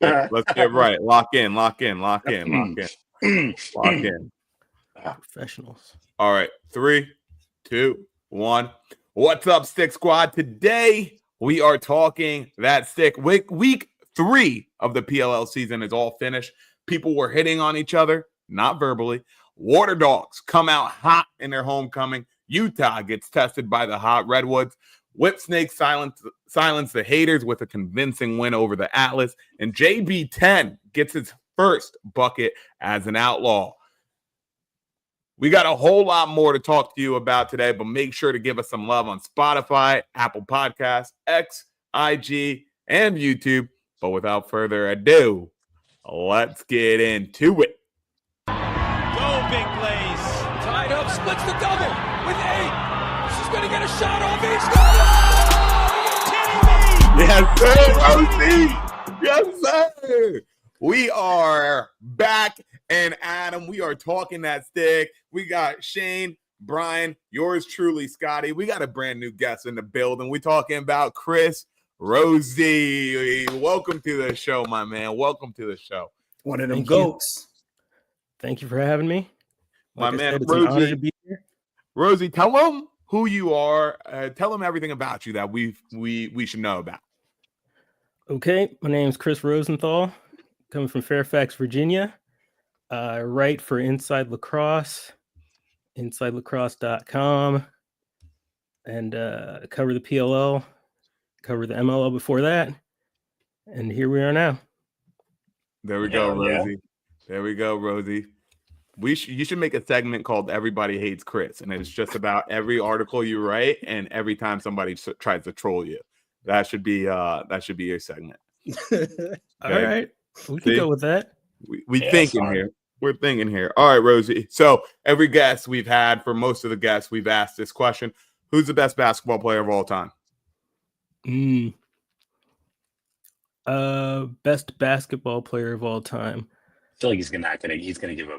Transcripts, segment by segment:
Let's get right. Lock in. Professionals. All right. 3, 2, 1. What's up, Stick Squad? Today we are talking that stick. Week 3 of the PLL season is all finished. People were hitting on each other, not verbally. Waterdogs come out hot in their homecoming. Utah gets tested by the hot Redwoods. Whipsnakes silence the haters with a convincing win over the Atlas. And JB10 gets his first bucket as an Outlaw. We got a whole lot more to talk to you about today, but make sure to give us some love on Spotify, Apple Podcasts, X, IG, and YouTube. But without further ado, let's get into it. Go, big plays. Tied up, splits the double with 8. She's going to get a shot off each goal. Are you kidding me? Yes, sir, Rosie. Yes, sir. We are back, and Adam, we are talking that stick. We got Shane, Brian, yours truly, Scotty. We got a brand new guest in the building. We're talking about Chris Rosie. Welcome to the show, my man. Welcome to the show. One of them goats. Thank you for having me. My man, it's an honor to be here. Rosie, tell them who you are. Tell them everything about you that we should know about. Okay, my name is Chris Rosenthal, coming from Fairfax, Virginia. I write for Inside Lacrosse, InsideLacrosse.com, and cover the PLL, cover the MLL before that, and here we are now. There we go, Rosie. Yeah. There we go, Rosie. You should make a segment called "Everybody Hates Chris," and it's just about every article you write and every time somebody tries to troll you. That should be your segment. Okay? All right, we can go with that. We thinking here. We're thinking here. All right, Rosie. So every guest we've had, for most of the guests, we've asked this question: who's the best basketball player of all time? Best basketball player of all time. I feel like he's gonna give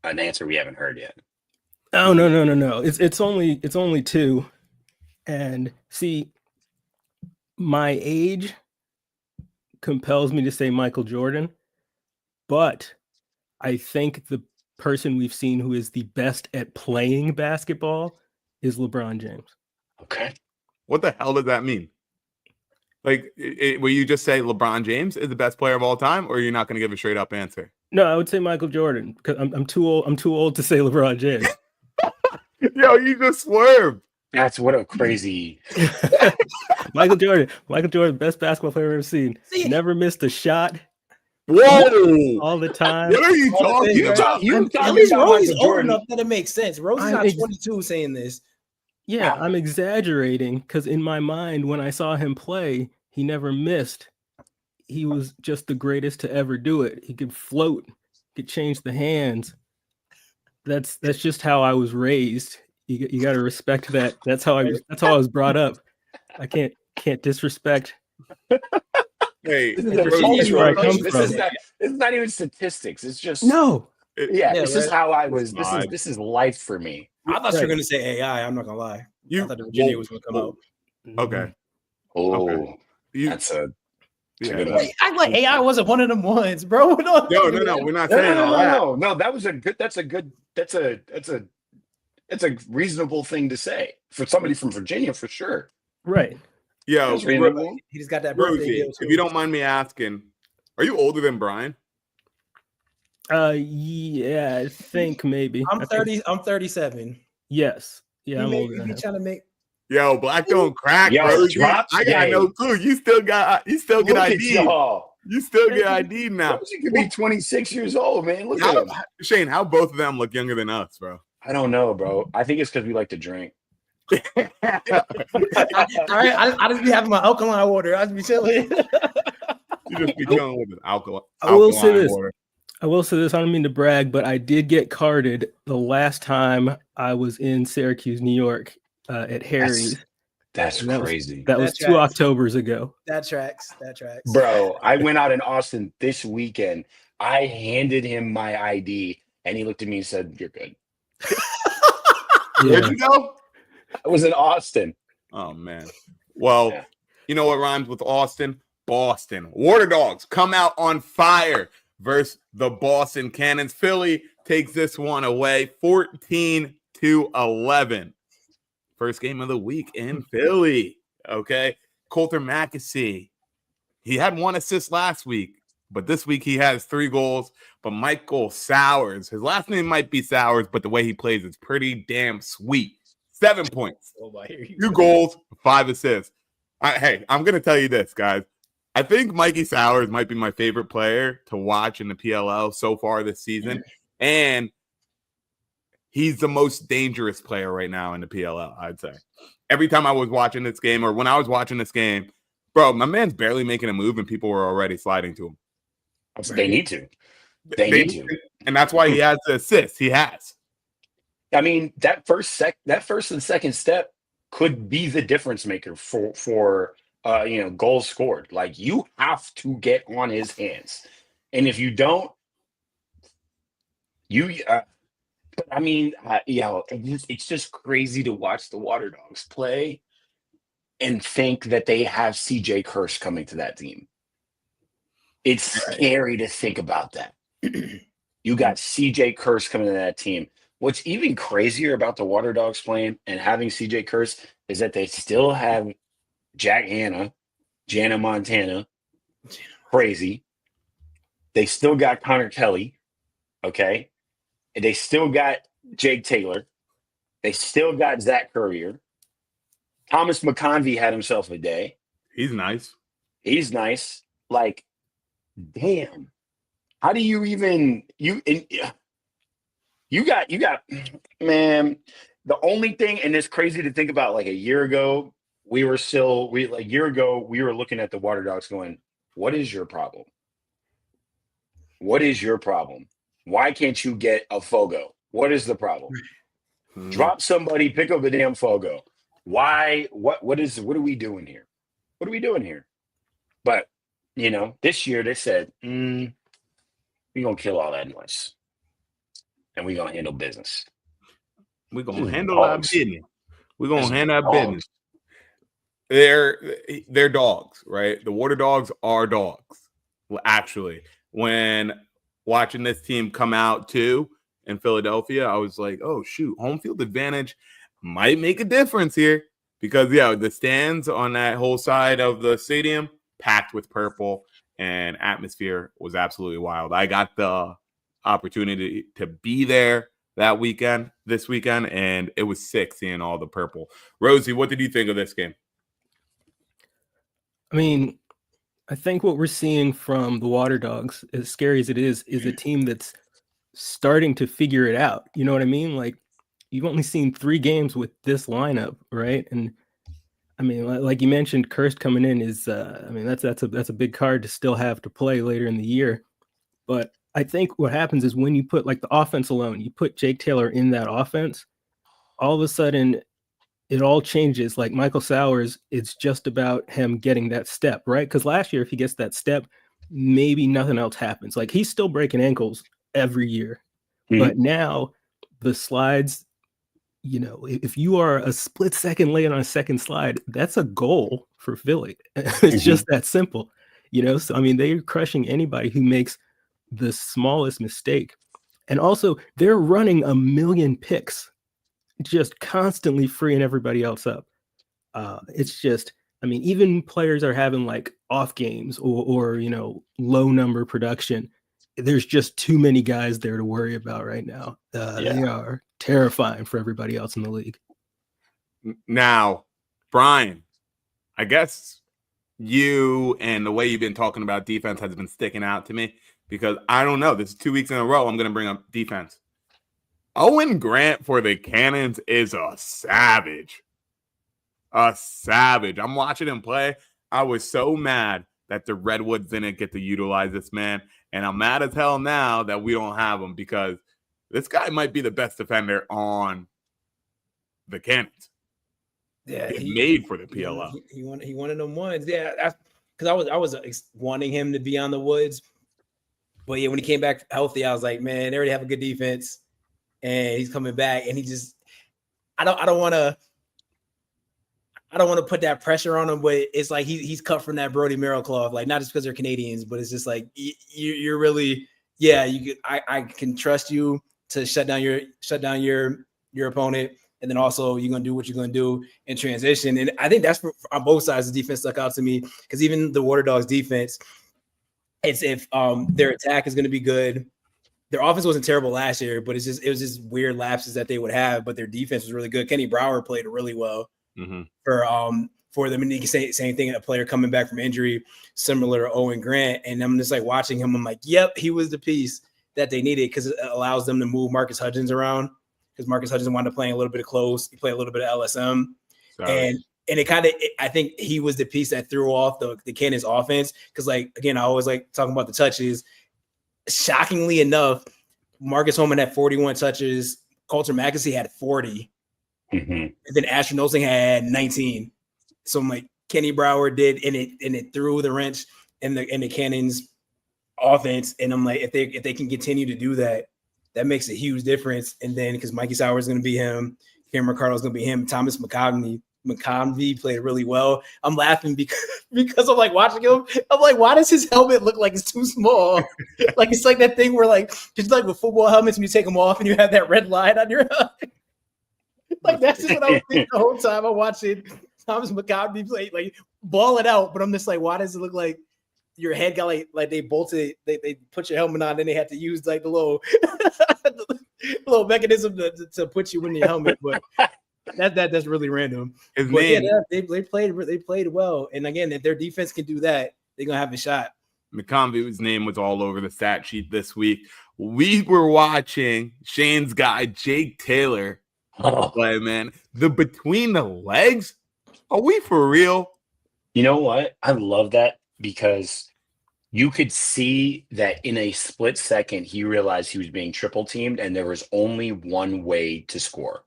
an answer we haven't heard yet. Oh no. It's only 2. And see, my age compels me to say Michael Jordan, but I think the person we've seen who is the best at playing basketball is LeBron James. Okay. What the hell does that mean? Like, will you just say LeBron James is the best player of all time, or you're not going to give a straight up answer? No, I would say Michael Jordan because I'm too old. I'm too old to say LeBron James. Yo, you just swerved. That's what a crazy Michael Jordan, best basketball player I've ever seen. Never missed a shot. Whoa! All the time. What are you talking about? At least Rosie's old enough that it makes sense. Rosie's not 22 saying this. Yeah, I'm exaggerating because in my mind, when I saw him play, he never missed. He was just the greatest to ever do it. He could float, could change the hands. That's just how I was raised. You got to respect that. That's how I was brought up. I can't disrespect. Hey, this is not even statistics. It's just this is how I was. This is life for me. I thought you were going to say AI. I'm not going to lie. I thought Virginia was going to come out. Okay. Oh, that's a good one. Act like AI wasn't one of them ones, bro. No. We're not saying that. No. That was a good. That's a reasonable thing to say for somebody from Virginia, for sure. Right. Yeah. He just got that birthday deal too. If you don't mind me asking, are you older than Brian? Yeah, I think maybe. I'm 30. I'm 37. Yes. Yeah, I'm older. You trying to make? Yo, black don't crack, bro. I got no clue. You still get ID. You still get ID now. You could be 26 years old, man. Look at him. Shane, how both of them look younger than us, bro? I don't know, bro. I think it's because we like to drink. All right, I just be having my alkaline water. I just be chilling. You just be chilling with an alkaline. I will say this. I don't mean to brag, but I did get carded the last time I was in Syracuse, New York, at Harry's. That's crazy. That was 2 Octobers ago. That tracks. Bro, I went out in Austin this weekend. I handed him my ID, and he looked at me and said, "You're good." Where'd you go? I was in Austin. Oh, man. Well, you know what rhymes with Austin? Boston. Waterdogs come out on fire versus the Boston Cannons. Philly takes this one away 14-11. First game of the week in Philly. Okay. Coulter McAsee. He had 1 assist last week, but this week he has 3 goals. But Michael Sowers, his last name might be Sowers, but the way he plays is pretty damn sweet. 7 points, 2 goals, 5 assists. Hey, I'm going to tell you this, guys. I think Mikey Sowers might be my favorite player to watch in the PLL so far this season. And he's the most dangerous player right now in the PLL, I'd say. Every time I was watching this game, or when I was watching this game, bro, my man's barely making a move and people were already sliding to him. They need to. They need to. And that's why he has the assist. He has. I mean, that first and second step could be the difference maker for goals scored. Like, you have to get on his hands. And if you don't, it's just crazy to watch the Waterdogs play and think that they have CJ Kirsch coming to that team. It's scary to think about that. You got CJ Kirsch coming to that team. What's even crazier about the Waterdogs playing and having CJ Kirsch is that they still have Jack Hanna, Jana Montana, crazy. They still got Connor Kelly, okay? And they still got Jake Taylor. They still got Zach Courier. Thomas McConvey had himself a day. He's nice. Like, damn. How do you even you got man, the only thing, and it's crazy to think about, like a year ago, we were looking at the Waterdogs going, what is your problem? What is your problem? Why can't you get a Fogo? What is the problem? Drop somebody, pick up a damn Fogo. Why? What are we doing here? What are we doing here? But, this year they said, we're going to kill all that noise. And we're going to handle business. We're going to handle our business. We're going to handle our business. They're dogs, right? The Waterdogs are dogs. Well, actually, when watching this team come out too in Philadelphia, I was like, oh, shoot, home field advantage might make a difference here because, the stands on that whole side of the stadium packed with purple and atmosphere was absolutely wild. I got the opportunity to be there this weekend, and it was sick seeing all the purple. Rosie, what did you think of this game? I mean, I think what we're seeing from the Waterdogs, as scary as it is a team that's starting to figure it out. You know what I mean? Like, you've only seen 3 games with this lineup, right? And I mean, like you mentioned, Kirst coming in is, that's a big card to still have to play later in the year. But I think what happens is when you put, like, the offense alone, you put Jake Taylor in that offense, all of a sudden it all changes. Like Michael Sowers, it's just about him getting that step, right? Because last year, if he gets that step, maybe nothing else happens. Like, he's still breaking ankles every year. But now the slides, if you are a split second late on a second slide, that's a goal for Philly. It's just that simple, So, I mean, they're crushing anybody who makes the smallest mistake. And also, they're running 1 million picks, just constantly freeing everybody else up. It's just, I mean, even players are having like off games or low number production. There's just too many guys there to worry about right now. They are terrifying for everybody else in the league. Now, Brian, I guess you and the way you've been talking about defense has been sticking out to me because I don't know. This is 2 weeks in a row I'm going to bring up defense. Owen Grant for the Cannons is a savage. I'm watching him play. I was so mad that the Redwoods didn't get to utilize this man. And I'm mad as hell now that we don't have him because this guy might be the best defender on the Cannons. Yeah, he's made for the PLL. He wanted them ones. Yeah, because I was wanting him to be on the Woods. But yeah, when he came back healthy, I was like, man, they already have a good defense. And he's coming back, and he just, I don't want I don't want to put that pressure on him, but it's like he's cut from that Brody Merrill cloth. Like, not just because they're Canadians, but it's just like you're really, I can trust you to shut down your opponent, and then also you're gonna do what you're gonna do in transition. And I think that's on both sides. The defense stuck out to me because even the Waterdogs defense, it's if their attack is gonna be good. Their offense wasn't terrible last year, but it was just weird lapses that they would have. But their defense was really good. Kenny Brower played really well for them. And you can say same thing, a player coming back from injury, similar to Owen Grant. And I'm just like watching him. I'm like, yep, he was the piece that they needed because it allows them to move Marcus Hudgens around. Because Marcus Hudgens wound up playing a little bit of close. He played a little bit of LSM. And it kind of, I think he was the piece that threw off the Cannons offense. Because, like, again, I always like talking about the touches. Shockingly enough, Marcus Holman had 41 touches. Coulter Magazine had 40. And then Asher Nosing had 19. So I'm like, Kenny Brower did, and it threw the wrench in the Cannons offense. And I'm like, if they can continue to do that, that makes a huge difference. And then because Mikey Sowers is going to be him, Cameron Ricardo is going to be him, Thomas McConvey played really well. I'm laughing because I'm like watching him. I'm like, why does his helmet look like it's too small? Like it's like that thing where like just like with football helmets when you take them off and you have that red line on your eye. Like that's just what I was thinking the whole time I'm watching Thomas McConvey play, like ball it out. But I'm just like, why does it look like your head got like they bolted, they put your helmet on, then they had to use like the little little mechanism to put you in your helmet. But that's really random. They played well. And again, if their defense can do that, they're gonna have a shot. McConvey's name was all over the stat sheet this week. We were watching Shane's guy Jake Taylor play, man. The between the legs. Are we for real? You know what? I love that because you could see that in a split second he realized he was being triple teamed and there was only one way to score.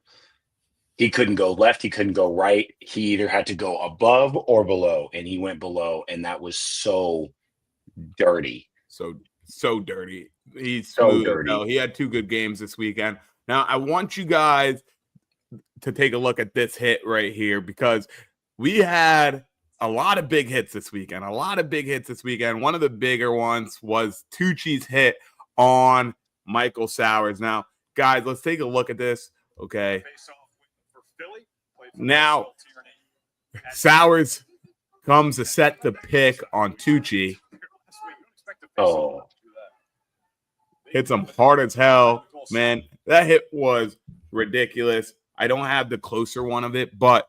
He couldn't go left. He couldn't go right. He either had to go above or below, and he went below, and that was so dirty. So dirty. He's so smooth. dirty. No, he had 2 good games this weekend. Now, I want you guys to take a look at this hit right here because we had a lot of big hits this weekend. One of the bigger ones was Tucci's hit on Michael Sowers. Now, guys, let's take a look at this, okay? Now, Sowers comes to set the pick on Tucci. Oh. Hits him hard as hell. Man, that hit was ridiculous. I don't have the closer one of it, but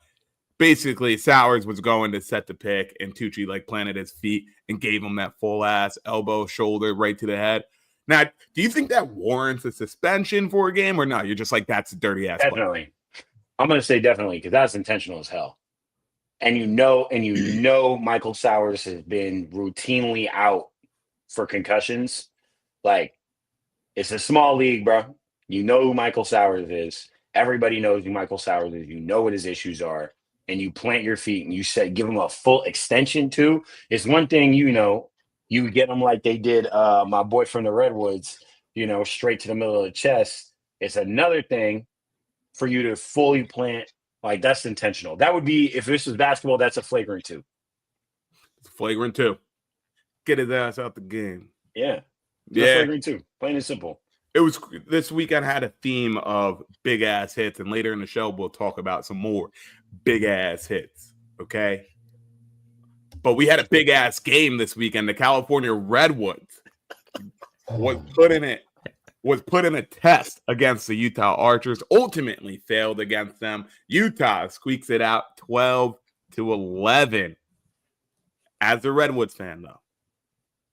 basically Sowers was going to set the pick, and Tucci like planted his feet and gave him that full ass elbow, shoulder right to the head. Now, do you think that warrants a suspension for a game or not? You're just like, that's a dirty ass. Definitely. Play. I'm going to say definitely because that's intentional as hell. And you know Michael Sowers has been routinely out for concussions. Like, it's a small league, bro. You know who Michael Sowers is. Everybody knows who Michael Sowers is. You know what his issues are. And you plant your feet and you say, give him a full extension too. It's one thing, you get them like they did my boy from the Redwoods, straight to the middle of the chest. It's another thing for you to fully plant. Like, that's intentional. That would be, if this was basketball, that's a flagrant 2. It's flagrant 2. Get his ass out the game. Yeah. Flagrant 2. Plain and simple. It was this weekend had a theme of big ass hits, and later in the show we'll talk about some more big ass hits. Okay, but we had a big ass game this weekend. The California Redwoods was put in a test against the Utah Archers. Ultimately failed against them. Utah squeaks it out 12-11. As a Redwoods fan, though,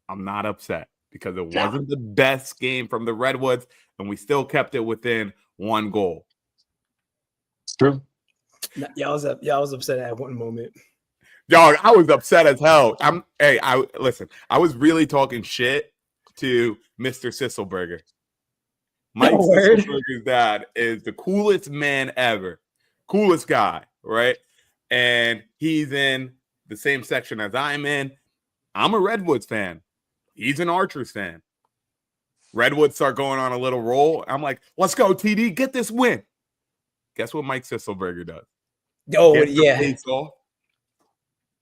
I'm not upset. Because it wasn't the best game from the Redwoods, and we still kept it within 1 goal. It's true. Y'all was upset at one moment. Dog, I was upset as hell. I was really talking shit to Mr. Sisselberger. Mike Sisselberger's dad is the coolest man ever. Coolest guy, right? And he's in the same section as I'm in. I'm a Redwoods fan. He's an Archers fan. Redwoods start going on a little roll. I'm like, let's go, TD, get this win. Guess what Mike Sisselberger does? Oh, gets the yeah. face off,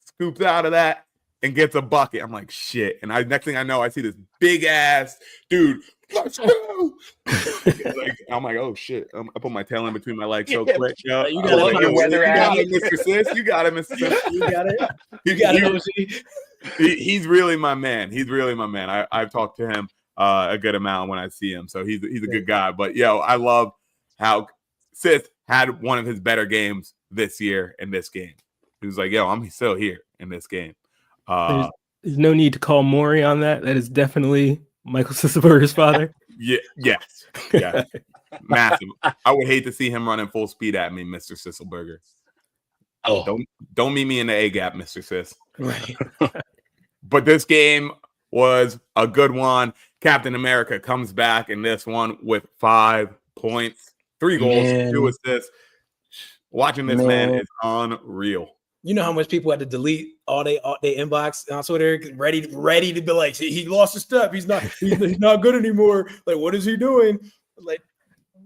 scoops out of that, and gets a bucket. I'm like, shit. And next thing I know, I see this big ass dude. Let's go. I'm like, oh shit. I put my tail in between my legs so quick. You I got was it, like, your yo, weather you got app. it, Mr. Sis. You got it, Mr. Sis. You got it. You got it, OG. He's really my man. He's really my man. I've talked to him a good amount when I see him. So he's a good guy. But yo, I love how Sis had one of his better games this year in this game. He was like, yo, I'm still here in this game. There's no need to call Maury on that. That is definitely Michael Sisselberger's father. Yes. Massive. I would hate to see him running full speed at me, Mr. Sisselberger. Oh, Don't meet me in the A gap, Mr. Sis. Right. But this game was a good one. Captain America comes back in this one with 5 points, 3 goals, 2 assists. Watching this man is unreal. You know how much people had to delete all their inbox on Twitter, ready to be like, he lost a step. He's not good anymore. Like, what is he doing? Like,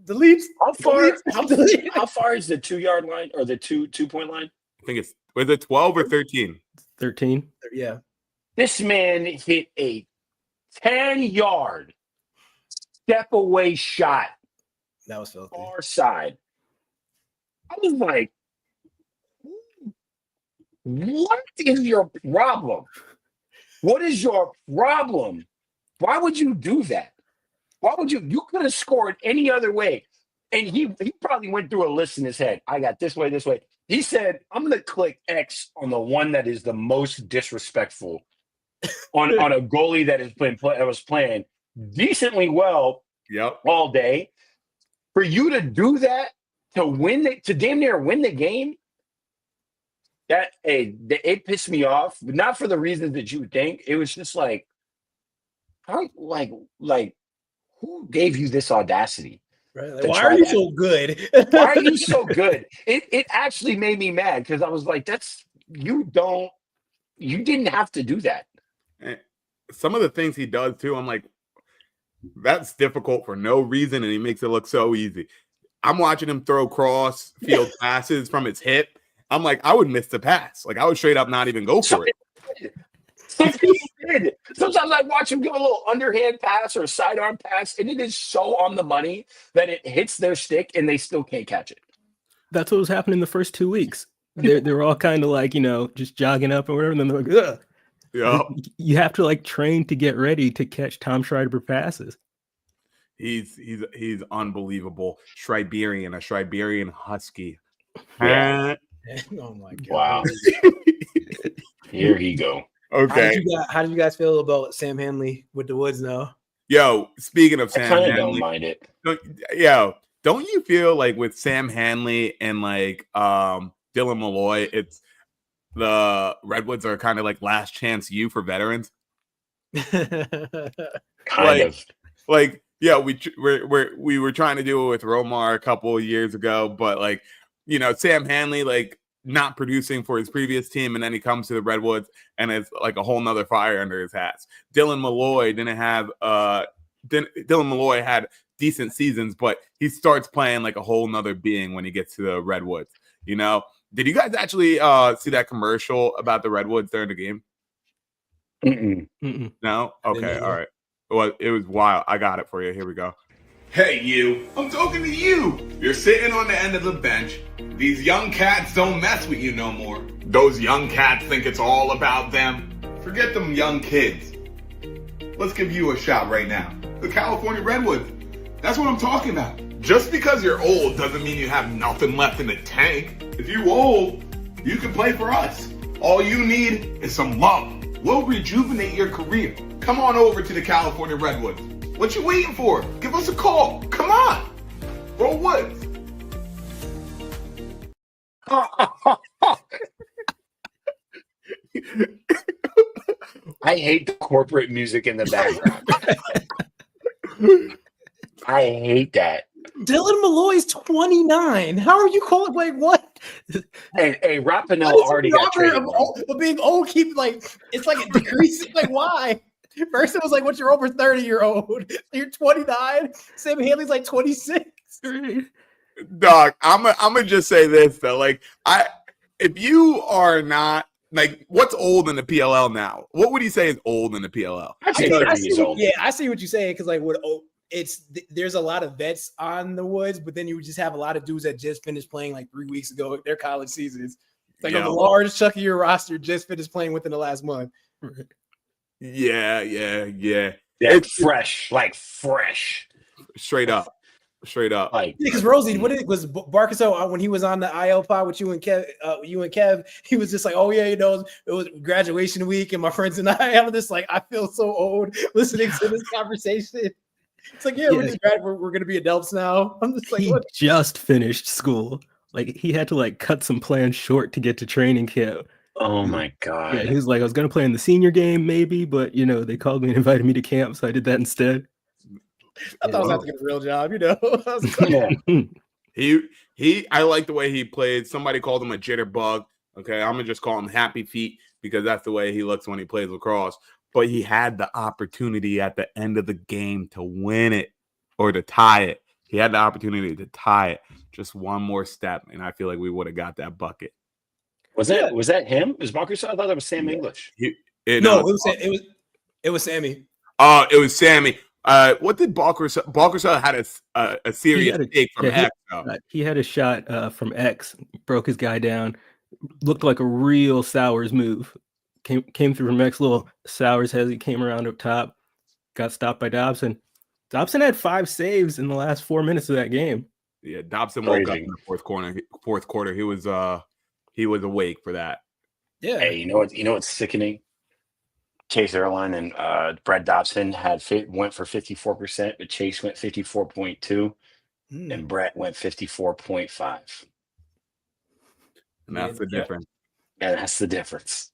delete. how far is the 2-yard line or the 2-point line? I think was it 12 or 13? 13. Yeah. This man hit a 10-yard step away shot That was filthy. far side. I was like, what is your problem? What is your problem? Why would you do that? Why would you could have scored any other way? And he probably went through a list in his head. I got this way. He said, I'm going to click X on the one that is the most disrespectful on a goalie that was playing decently well all day. For you to do that, to damn near win the game, it pissed me off. But not for the reasons that you would think. It was just like, who gave you this audacity? Right? Like, why are you so good? Why are you so good? It actually made me mad because I was like, you didn't have to do that. Some of the things he does too, I'm like, that's difficult for no reason, and he makes it look so easy. I'm watching him throw cross field passes from his hip. I'm like, I would miss the pass. Like, I would straight up not even go for it. Some people did. Sometimes I watch him give a little underhand pass or a sidearm pass, and it is so on the money that it hits their stick and they still can't catch it. That's what was happening the first 2 weeks. They're all kind of like, just jogging up or whatever. And then they're like, ugh. Yeah. You have to like train to get ready to catch Tom Schreiber passes. He's unbelievable. A Siberian husky. Yeah. Oh my god! Wow. Here he go. Okay. How did you guys feel about Sam Hanley with the Woods now? Yo, speaking of I Sam kind of Hanley, don't mind it. don't you feel like with Sam Hanley and like Dylan Malloy, it's the Redwoods are kind of like last chance you for veterans? Kind of. Like, yeah, we were trying to do it with Romar a couple of years ago, but like, Sam Hanley, like, not producing for his previous team, and then he comes to the Redwoods and it's like a whole nother fire under his hats. Dylan Malloy Dylan Malloy had decent seasons, but he starts playing like a whole nother being when he gets to the Redwoods. Did you guys actually see that commercial about the Redwoods during the game? Mm-mm. No? Okay, all right. Well, it was wild. I got it for you. Here we go. Hey, you. I'm talking to you. You're sitting on the end of the bench. These young cats don't mess with you no more. Those young cats think it's all about them. Forget them young kids. Let's give you a shot right now. The California Redwoods. That's what I'm talking about. Just because you're old doesn't mean you have nothing left in the tank. If you're old, you can play for us. All you need is some love. We'll rejuvenate your career. Come on over to the California Redwoods. What you waiting for? Give us a call. Come on. Roll Woods. I hate the corporate music in the background. I hate that. Dylan Malloy's 29. How are you calling? Like what? Hey, Rapinoe already got traded. But being old keep like it's like it decreases. Like why? First it was like, once you're over 30, you're old. You're 29. Sam Hanley's like 26. Dog, I'm gonna just say this though. Like, if you are not like, what's old in the PLL now? What would you say is old in the PLL? I'd say 30 years old. Yeah, I see what you're saying because like there's a lot of vets on the Woods, but then you just have a lot of dudes that just finished playing like 3 weeks ago their college seasons. It's like a large chunk of your roster just finished playing within the last month. Yeah. It's fresh, like fresh. Straight up. Like, because Rosie, what it was Barcaso when he was on the IL pod with you and Kev, he was just like, oh yeah, it was graduation week and my friends and I'm just like, I feel so old listening to this conversation. It's like, we're gonna be adults now. I'm just like, he just finished school. Like he had to like cut some plans short to get to training camp. oh my God. Yeah, he was like, I was gonna play in the senior game maybe, but they called me and invited me to camp, so I did that instead. I thought I was about to get a real job, I like the way he played. Somebody called him a jitterbug. Okay, I'm gonna just call him happy feet because that's the way he looks when he plays lacrosse. But he had the opportunity at the end of the game to win it or to tie it. He had the opportunity to tie it. Just one more step, and I feel like we would have got that bucket. Was that him? Was Barkerson? I thought that was Sam English. It was Sammy. Oh, it was Sammy. What did Barkerson had a serious take from X? He had a shot from X, broke his guy down. Looked like a real Sowers move. Came through from X, little Sowers hezzy, came around up top, got stopped by Dobson. Dobson had 5 saves in the last 4 minutes of that game. Yeah, Dobson woke up in the fourth quarter. He was awake for that. Yeah. Hey, you know what's sickening? Chase Erline and Brett Dobson went for 54%, but Chase went 54.2, and Brett went 54.5. And that's the difference. Yeah, that's the difference.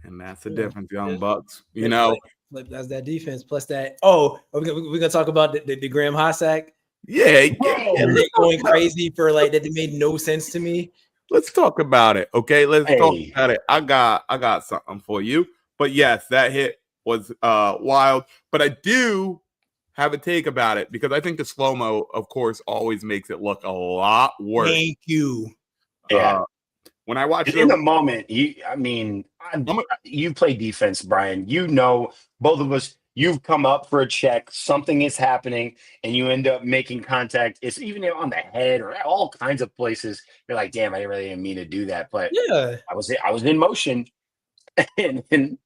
And that's the difference, Young Bucks. That's that defense plus that. Oh, we're gonna talk about the Graham Hossack. Yeah, going crazy for like that. It made no sense to me. Let's talk about it. Okay, let's talk about it. I got something for you. But yes, that hit was wild. But I do have a take about it because I think the slow-mo, of course, always makes it look a lot worse. Thank you. Yeah. When I watch in the moment, you play defense, Brian. Both of us, you've come up for a check, something is happening, and you end up making contact. It's even on the head or all kinds of places. You're like, damn, I really didn't mean to do that. But yeah, I was in motion, and it's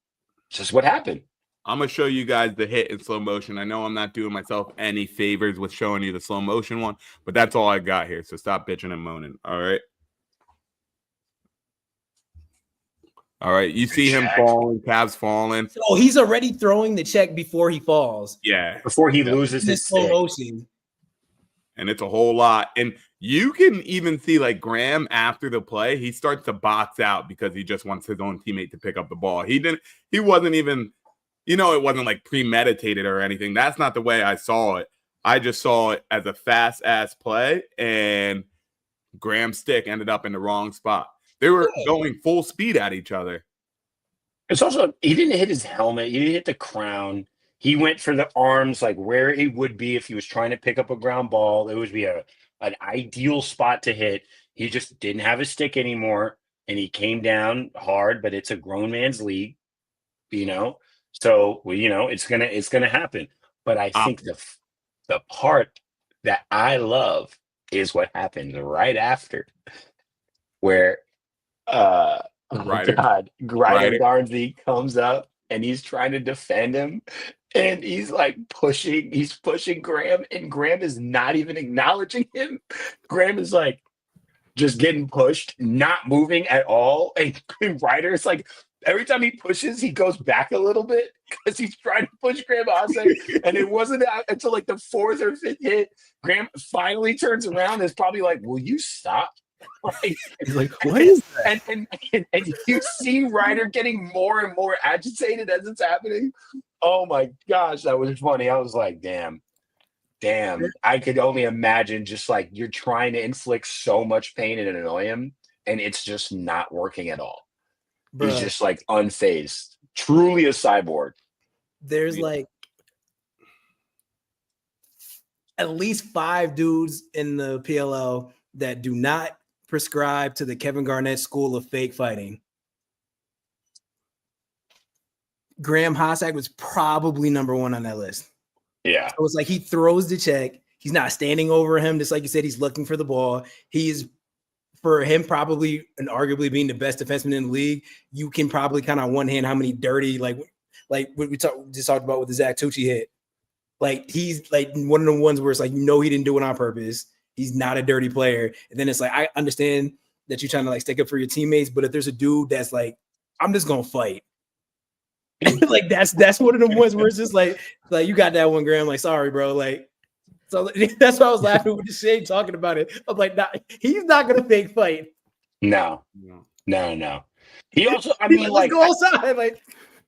just what happened. I'm going to show you guys the hit in slow motion. I know I'm not doing myself any favors with showing you the slow motion one, but that's all I got here. So stop bitching and moaning. All right. All right. You see him falling, Cavs falling. So he's already throwing the check before he falls. Yeah. Before he loses his slow motion. And it's a whole lot. And you can even see like Graham after the play, he starts to box out because he just wants his own teammate to pick up the ball. He wasn't even, it wasn't like premeditated or anything. That's not the way I saw it. I just saw it as a fast ass play, and Graham's stick ended up in the wrong spot. They were going full speed at each other. It's also, he didn't hit his helmet. He didn't hit the crown. He went for the arms, like where he would be if he was trying to pick up a ground ball. It would be an ideal spot to hit. He just didn't have his stick anymore, and he came down hard. But it's a grown man's league, So it's gonna happen. But I think the part that I love is what happened right after, where Ryder Garnsey comes up and he's trying to defend him. And he's like pushing Graham, and Graham is not even acknowledging him. Graham is like just getting pushed, not moving at all. And Ryder's like, every time he pushes, he goes back a little bit because he's trying to push Graham Hossack. And it wasn't until like the 4th or 5th hit, Graham finally turns around and is probably like, will you stop? He's like, what is that? And you see Ryder getting more and more agitated as it's happening. Oh my gosh, that was funny. I was like, damn. I could only imagine just like you're trying to inflict so much pain and annoy him, and it's just not working at all. Bruh. He's just like unfazed, truly a cyborg. There's like at least 5 dudes in the PLL that do not prescribe to the Kevin Garnett school of fake fighting. Graham Hossack was probably number 1 on that list. Yeah. So it's like he throws the check. He's not standing over him. Just like you said, he's looking for the ball. He's, for him, probably and arguably being the best defenseman in the league. You can probably count on one hand how many dirty, like what we just talked about with the Zach Tucci hit. Like, he's like one of the ones where it's like, he didn't do it on purpose. He's not a dirty player. And then it's like, I understand that you're trying to like stick up for your teammates, but if there's a dude that's like, I'm just gonna fight. Like that's one of the ones where it's just like you got that one, Graham. Like, sorry, bro. Like, so that's why I was laughing with the Shane talking about it. I'm like, nah, he's not gonna fake fight. No. He also, I mean, like, go outside.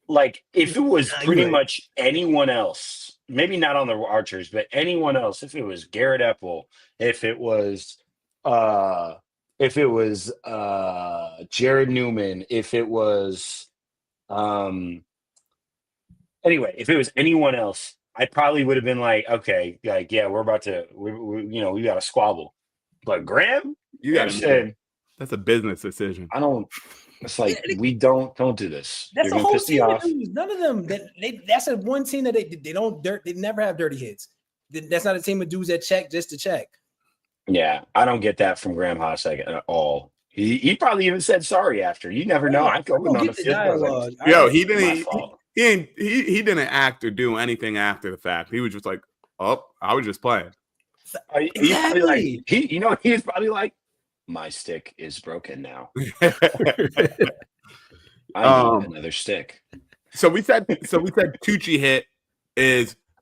Like if it was pretty much anyone else, maybe not on the Archers, but anyone else, if it was Garrett Epple, if it was Jared Newman, if it was anyway, if it was anyone else, I probably would have been like, okay, like, yeah, we're about to, we got to squabble. But Graham, You got to. That's a business decision. I don't. It's like, we don't do this. That's You're a gonna whole piss me team off. of dudes. None of them. That's a one team that they never have dirty hits. That's not a team of dudes that check just to check. Yeah, I don't get that from Graham Hossack at all. He probably even said sorry after. You never know. I go on the field. Dialogue. Yo, he didn't act or do anything after the fact. He was just like, "Oh, I was just playing." Exactly. He's probably like, my stick is broken now. I need another stick. So we said Tucci hit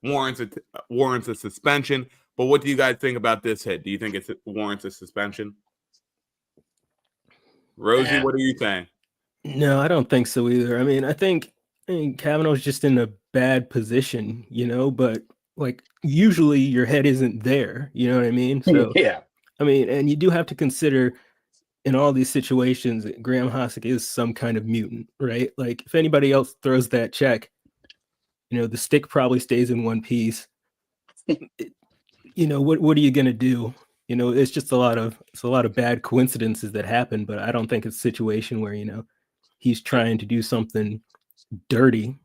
warrants a suspension. But what do you guys think about this hit? Do you think it warrants a suspension? Rosie, what are you saying? No, I don't think so either. I think Kavanaugh's just in a bad position, but like usually your head isn't there. You know what I mean? So yeah. And you do have to consider in all these situations, Graham Hossack is some kind of mutant, right? Like if anybody else throws that check, the stick probably stays in one piece. What are you going to do? It's just a lot of bad coincidences that happen, but I don't think it's a situation where, he's trying to do something dirty.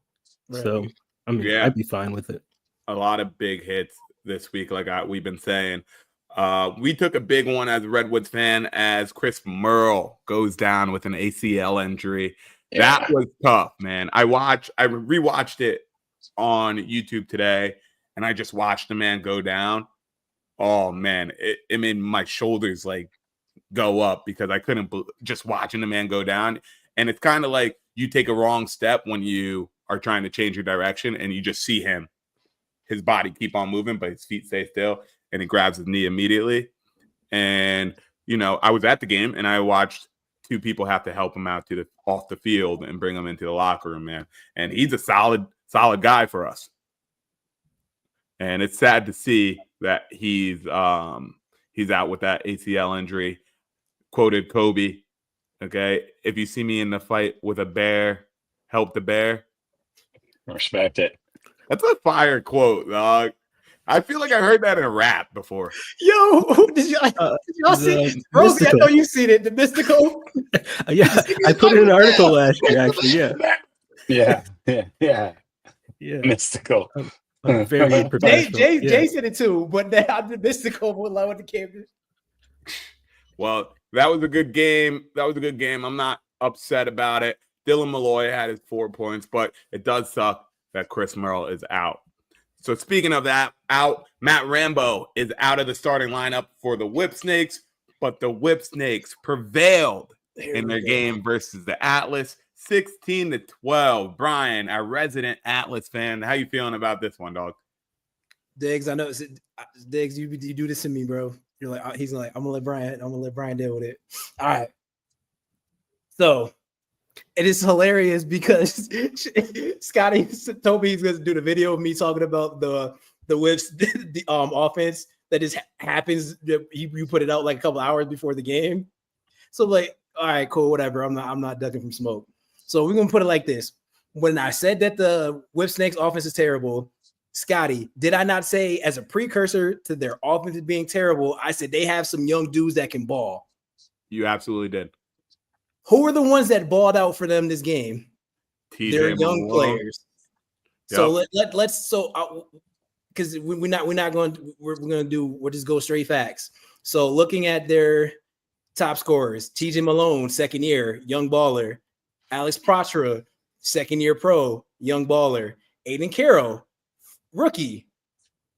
Right. So, I'd be fine with it. A lot of big hits this week, like we've been saying. We took a big one as a Redwoods fan as Chris Merle goes down with an ACL injury. Yeah. That was tough, man. I rewatched it on YouTube today, and I just watched the man go down. Oh, man, it made my shoulders like go up because I couldn't just watching the man go down. And it's kind of like you take a wrong step when you are trying to change your direction and you just see his body keep on moving, but his feet stay still. And he grabs his knee immediately. And, I was at the game and I watched 2 people have to help him out off the field and bring him into the locker room, man. And he's a solid guy for us. And it's sad to see that he's out with that ACL injury. Quoted Kobe, okay, if you see me in the fight with a bear, help the bear. Respect it. That's a fire quote, dog. I feel like I heard that in a rap before. Yo, did y'all see it? Rosie, I know you've seen it. The Mystical. Yeah, I put in an article last year, actually. Yeah. Mystical. I'm very professional. Jay said it too, but the Mystical with the campus. Well, that was a good game. I'm not upset about it. Dylan Malloy had his 4 points, but it does suck that Chris Merle is out. So speaking of that, Matt Rambo is out of the starting lineup for the Whipsnakes, but the Whipsnakes prevailed in their game versus the Atlas, 16-12. Brian, our resident Atlas fan, how you feeling about this one, dog? Diggs, I know. Diggs, you do this to me, bro. You're like, he's like, I'm gonna let Brian deal with it. All right. So it is hilarious because Scotty told me he's going to do the video of me talking about the Whips, the offense that just happens. You put it out like a couple hours before the game. So like, all right, cool, whatever. I'm not ducking from smoke. So we're going to put it like this. When I said that the Whipsnakes offense is terrible, Scotty, did I not say as a precursor to their offense being terrible, I said they have some young dudes that can ball. You absolutely did. Who are the ones that balled out for them this game? They're young players. So let's because we're we'll just go straight facts. So looking at their top scorers, TJ Malone, second year, young baller. Alex Protra, second year pro, young baller. Aiden Carroll, rookie,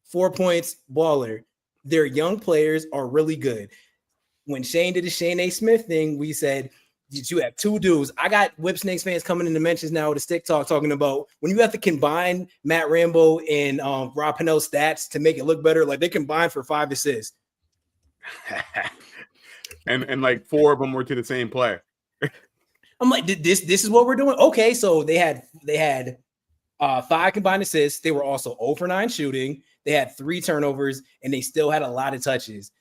4 points, baller. Their young players are really good. When Shane did the Shane A. Smith thing, we said, you have two dudes. I got Whipsnakes fans coming in the mentions now with a stick talk talking about when you have to combine Matt Rambo and Rob Pennell's stats to make it look better, like they combined for 5 assists. and like 4 of them were to the same player. I'm like, this is what we're doing. Okay, so they had 5 combined assists. They were also 0 for 9 shooting. They had 3 turnovers, and they still had a lot of touches.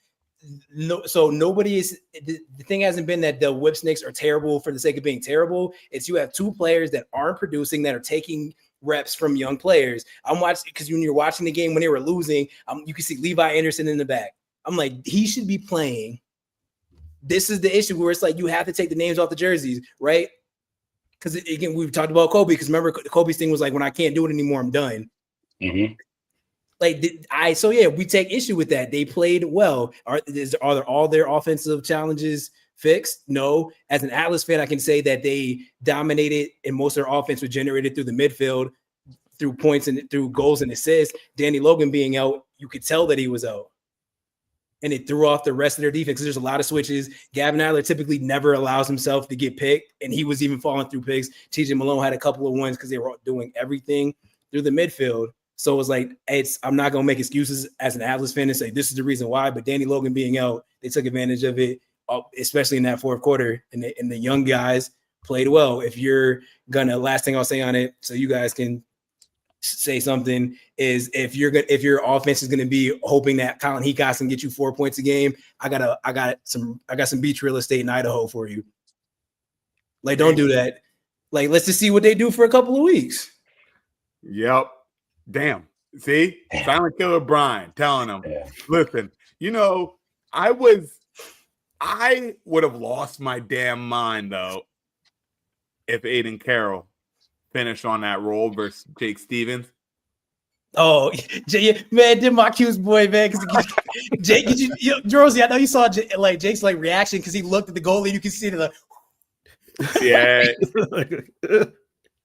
No, so nobody is. The thing hasn't been that the Whipsnakes are terrible for the sake of being terrible. It's you have 2 players that aren't producing, that are taking reps from young players. I'm watching because when you're watching the game when they were losing, you can see Levi Anderson in the back. I'm like, he should be playing. This is the issue where it's like you have to take the names off the jerseys, right? Because again, we've talked about Kobe. Because remember, Kobe's thing was like, when I can't do it anymore, I'm done. Mm-hmm. We take issue with that. They played well. Are all their offensive challenges fixed? No. As an Atlas fan, I can say that they dominated, and most of their offense was generated through the midfield, through points and through goals and assists. Danny Logan being out, you could tell that he was out. And it threw off the rest of their defense. There's a lot of switches. Gavin Adler typically never allows himself to get picked, and he was even falling through picks. TJ Malone had a couple of ones because they were doing everything through the midfield. So it was like, I'm not going to make excuses as an Atlas fan and say this is the reason why, but Danny Logan being out, they took advantage of it, especially in that fourth quarter. And the young guys played well. If you're going to, last thing I'll say on it, so you guys can say something, is if your offense is going to be hoping that Colin Heacox can get you 4 points a game, I got some beach real estate in Idaho for you. Like, don't do that. Like, let's just see what they do for a couple of weeks. Yep. Damn. See? Silent Killer Brian telling him, listen, I would have lost my damn mind, though, if Aiden Carroll finished on that role versus Jake Stevens. Oh, man, did my Q's boy, man. Jake, Josie, I know you saw Jake's reaction because he looked at the goalie and you can see it. Yeah.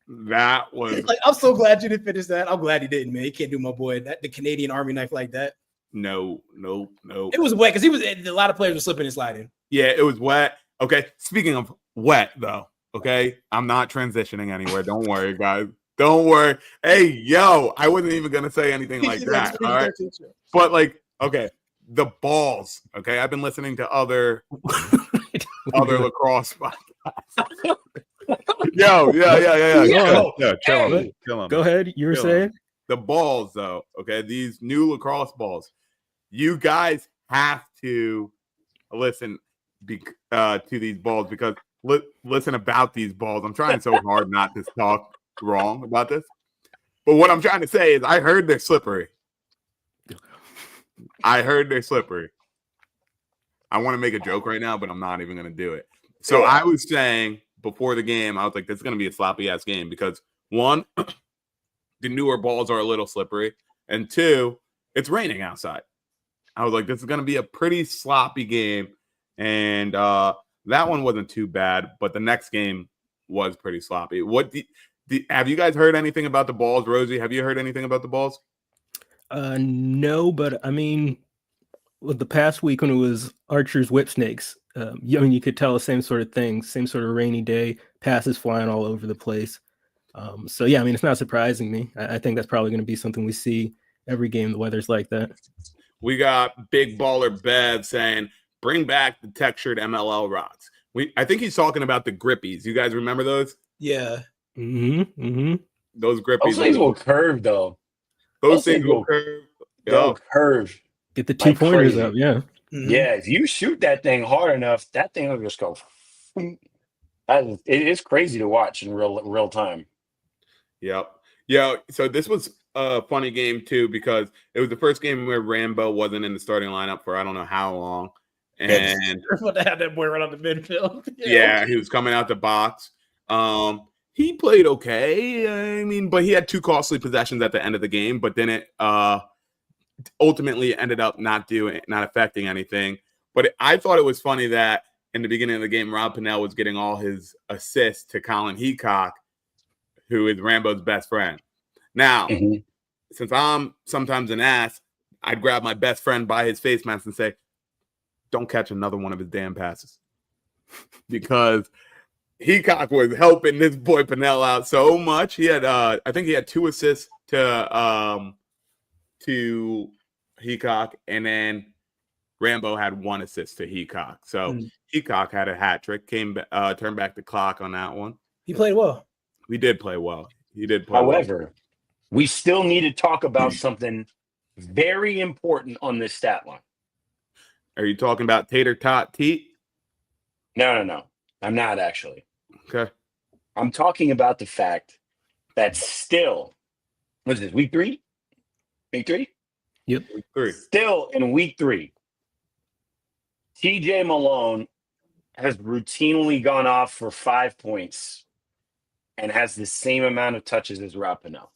That was I'm so glad you didn't finish that. I'm glad he didn't, man. He can't do my boy the Canadian Army knife like that. No. It was wet because a lot of players were slipping and sliding. Yeah, it was wet. Okay. Speaking of wet, though, okay, I'm not transitioning anywhere. Don't worry, guys. Don't worry. Hey, yo, I wasn't even gonna say anything like that. All right. But okay, the balls. Okay, I've been listening to other lacrosse podcasts. Yeah. Chill him. Go ahead. You were saying the balls, though. Okay, these new lacrosse balls. You guys have to listen to these balls because listen about these balls. I'm trying so hard not to talk wrong about this, but what I'm trying to say is I heard they're slippery. I want to make a joke right now, but I'm not even going to do it. So I was saying before the game, I was like, this is going to be a sloppy ass game because 1, the newer balls are a little slippery, and 2, it's raining outside. I was like, this is going to be a pretty sloppy game, and that one wasn't too bad, but the next game was pretty sloppy. Have you guys heard anything about the balls, Rosie? Have you heard anything about the balls? No, but I mean, with the past week when it was Archer's Whipsnakes, you could tell the same sort of thing, same sort of rainy day, passes flying all over the place. So yeah, I mean, it's not surprising me. I think that's probably going to be something we see every game. The weather's like that. We got Big Baller Bev saying, bring back the textured MLL rocks. I think he's talking about the grippies. You guys remember those? Yeah. Mm-hmm. Those grippies. Those things will curve, though. Those things will curve. They'll curve. Get the 2-pointers up, yeah. Mm-hmm. Yeah, if you shoot that thing hard enough, that thing will just go. It is crazy to watch in real time. Yep. Yeah, so this was a funny game too because it was the first game where Rambo wasn't in the starting lineup for I don't know how long, and Careful to have that boy run on the midfield. yeah, he was coming out the box. He played okay. I mean, but he had 2 costly possessions at the end of the game, but then it ultimately ended up not affecting anything. But I thought it was funny that in the beginning of the game, Rob Pennell was getting all his assists to Colin Heacock, who is Rambo's best friend. Now, since I'm sometimes an ass, I'd grab my best friend by his face mask and say, don't catch another one of his damn passes. Because Heacock was helping this boy Pennell out so much. He had, I think he had 2 assists to Heacock, and then Rambo had 1 assist to Heacock. So Heacock had a hat trick, turned back the clock on that one. He played well. We did play well. He did play well. However, we still need to talk about something very important on this stat line. Are you talking about Tater Tot Teat? No. I'm not actually. Okay. I'm talking about the fact that still, what is this, week 3? Week 3? Yep. Week 3. Still in week 3, TJ Malone has routinely gone off for 5 points and has the same amount of touches as Rob Pennell.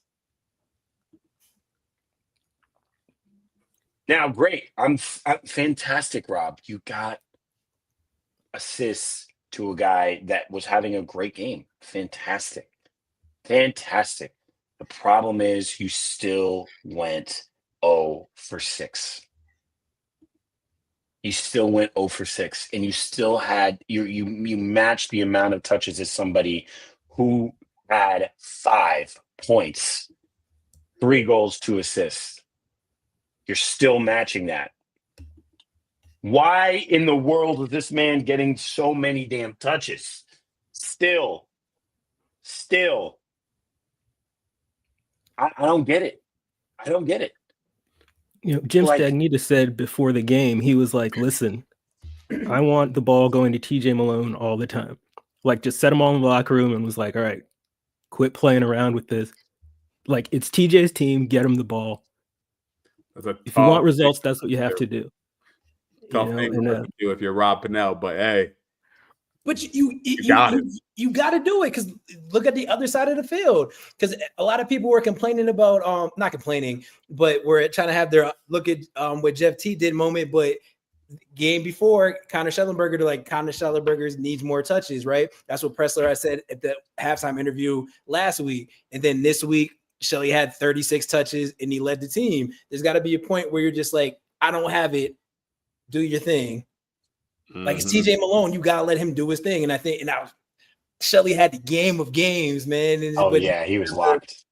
Now, great. I'm fantastic, Rob. You got assists to a guy that was having a great game. Fantastic. The problem is you still went 0 for 6. You still went 0 for 6, and you still had you matched the amount of touches as somebody who had 5 points, 3 goals, 2 assists. You're still matching that. Why in the world is this man getting so many damn touches? Still. I don't get it. You know, Jim Like- Stagnita said before the game, he was like, listen, I want the ball going to TJ Malone all the time. Like, just set him all in the locker room and was like, all right, quit playing around with this. Like, it's TJ's team, get him the ball. If you want results, that's what you have to do. Tough thing to do if you're Rob Pennell, but hey. But you got to do it because look at the other side of the field. Because a lot of people were complaining about not complaining, but we're trying to have their look at what Jeff T did moment. But game before, Connor Schellenberger needs more touches, right? That's what Pressler had said at the halftime interview last week. And then this week, Shelly had 36 touches and he led the team. There's got to be a point where you're just like, I don't have it. Do your thing. Like it's TJ Malone, you gotta let him do his thing. And I think, Shelly had the game of games, man. He was locked.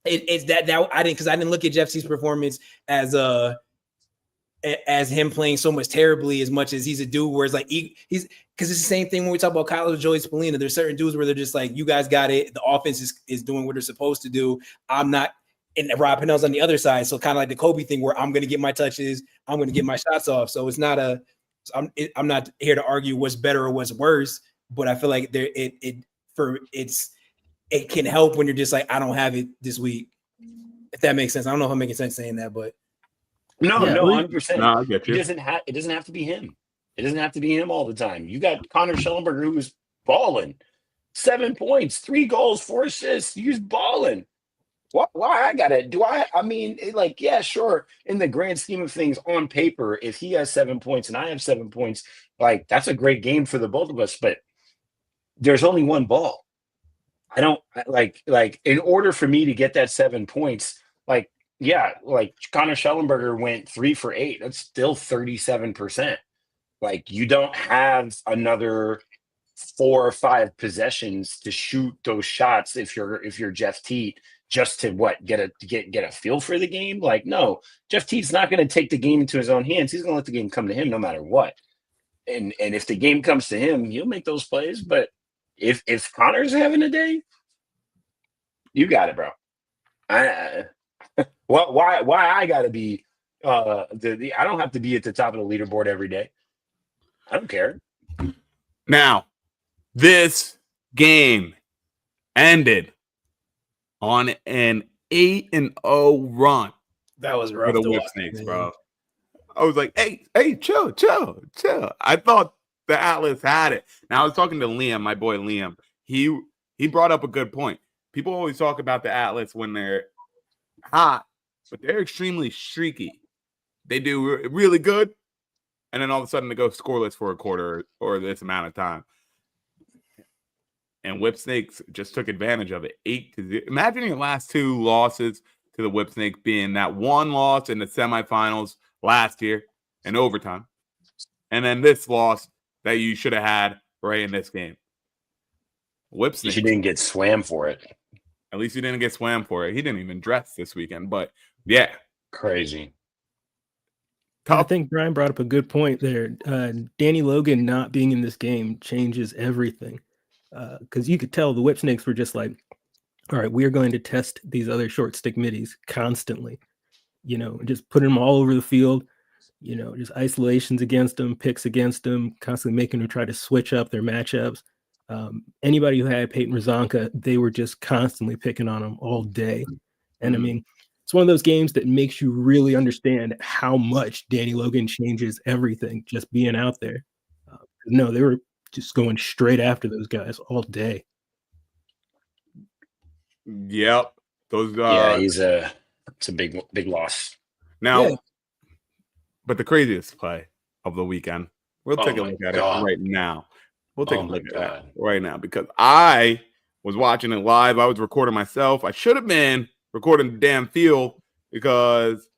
It's that I didn't look at Jeff T's performance as him playing so much terribly as much as he's a dude where it's like he's because it's the same thing when we talk about Kyle Joey Spallina. There's certain dudes where they're just like, you guys got it. The offense is doing what they're supposed to do. I'm not. And Rob Pennell's on the other side, so kind of like the Kobe thing, where I'm going to get my touches, I'm going to get my shots off. So it's not I'm not here to argue what's better or what's worse, but I feel like it can help when you're just like, I don't have it this week. If that makes sense, I don't know if I'm making sense saying that, but no, 100%. No, I get you. It doesn't have to be him. It doesn't have to be him all the time. You got Connor Schellenberger who's balling, 7 points, 3 goals, 4 assists. He's balling. Why I got it? I mean, like, yeah, sure. In the grand scheme of things, on paper, if he has 7 points and I have 7 points, like, that's a great game for the both of us. But there's only one ball. I don't like in order for me to get that 7 points, like Connor Schellenberger went 3 for 8. That's still 37%. Like, you don't have another 4 or 5 possessions to shoot those shots if you're Jeff Teat, just to get a feel for the game. Like, no, Jeff Teat's not going to take the game into his own hands. He's going to let the game come to him no matter what. And if the game comes to him, he'll make those plays. But if Connor's having a day, you got it, bro. Why I got to be I don't have to be at the top of the leaderboard every day. I don't care. Now, this game ended on an 8-0 run That was for rough the to watch, Whipsnakes, man. bro. I was like, hey, chill. I thought the Atlas had it. Now I was talking to Liam, my boy Liam. He brought up a good point. People always talk about the Atlas when they're hot, but they're extremely streaky. They do really good, and then all of a sudden they go scoreless for a quarter or this amount of time. And Whipsnakes just took advantage of it. 8-0. Imagine your last two losses to the Whipsnakes being that one loss in the semifinals last year in overtime, and then this loss that you should have had right in this game. Whipsnakes. She didn't get swam for it. At least he didn't get swam for it. He didn't even dress this weekend. But yeah, Crazy. I think Brian brought up a good point there. Danny Logan not being in this game changes everything. Because you could tell the Whipsnakes were just like, all right, we are going to test these other short stick middies constantly, just putting them all over the field, just isolations against them, picks against them, constantly making them try to switch up their matchups. Anybody who had Peyton Razonka, they were just constantly picking on them all day. And I mean, it's one of those games that makes you really understand how much Danny Logan changes everything just being out there. No, they were just going straight after those guys all day. Yep. Those it's a big loss. Now, but the craziest play of the weekend, we'll take a look at it right now. We'll take a look at that right now because I was watching it live. I was recording myself. I should have been recording the damn field because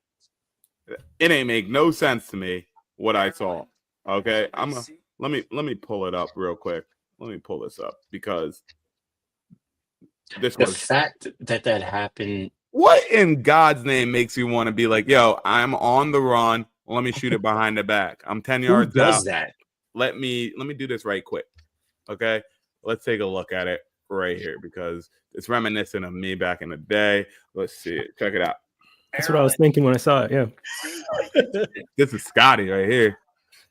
it ain't make no sense to me what I saw. Okay, let me pull it up real quick. Let me pull this up because The fact that happened. What in God's name makes you want to be like, yo, I'm on the run. Let me shoot it behind the back. I'm 10 yards out. Who does that? Let me do this right quick. Okay, let's take a look at it right here because it's reminiscent of me back in the day. Let's see it. Check it out. That's what I was thinking when I saw it. Yeah. This is Scotty right here.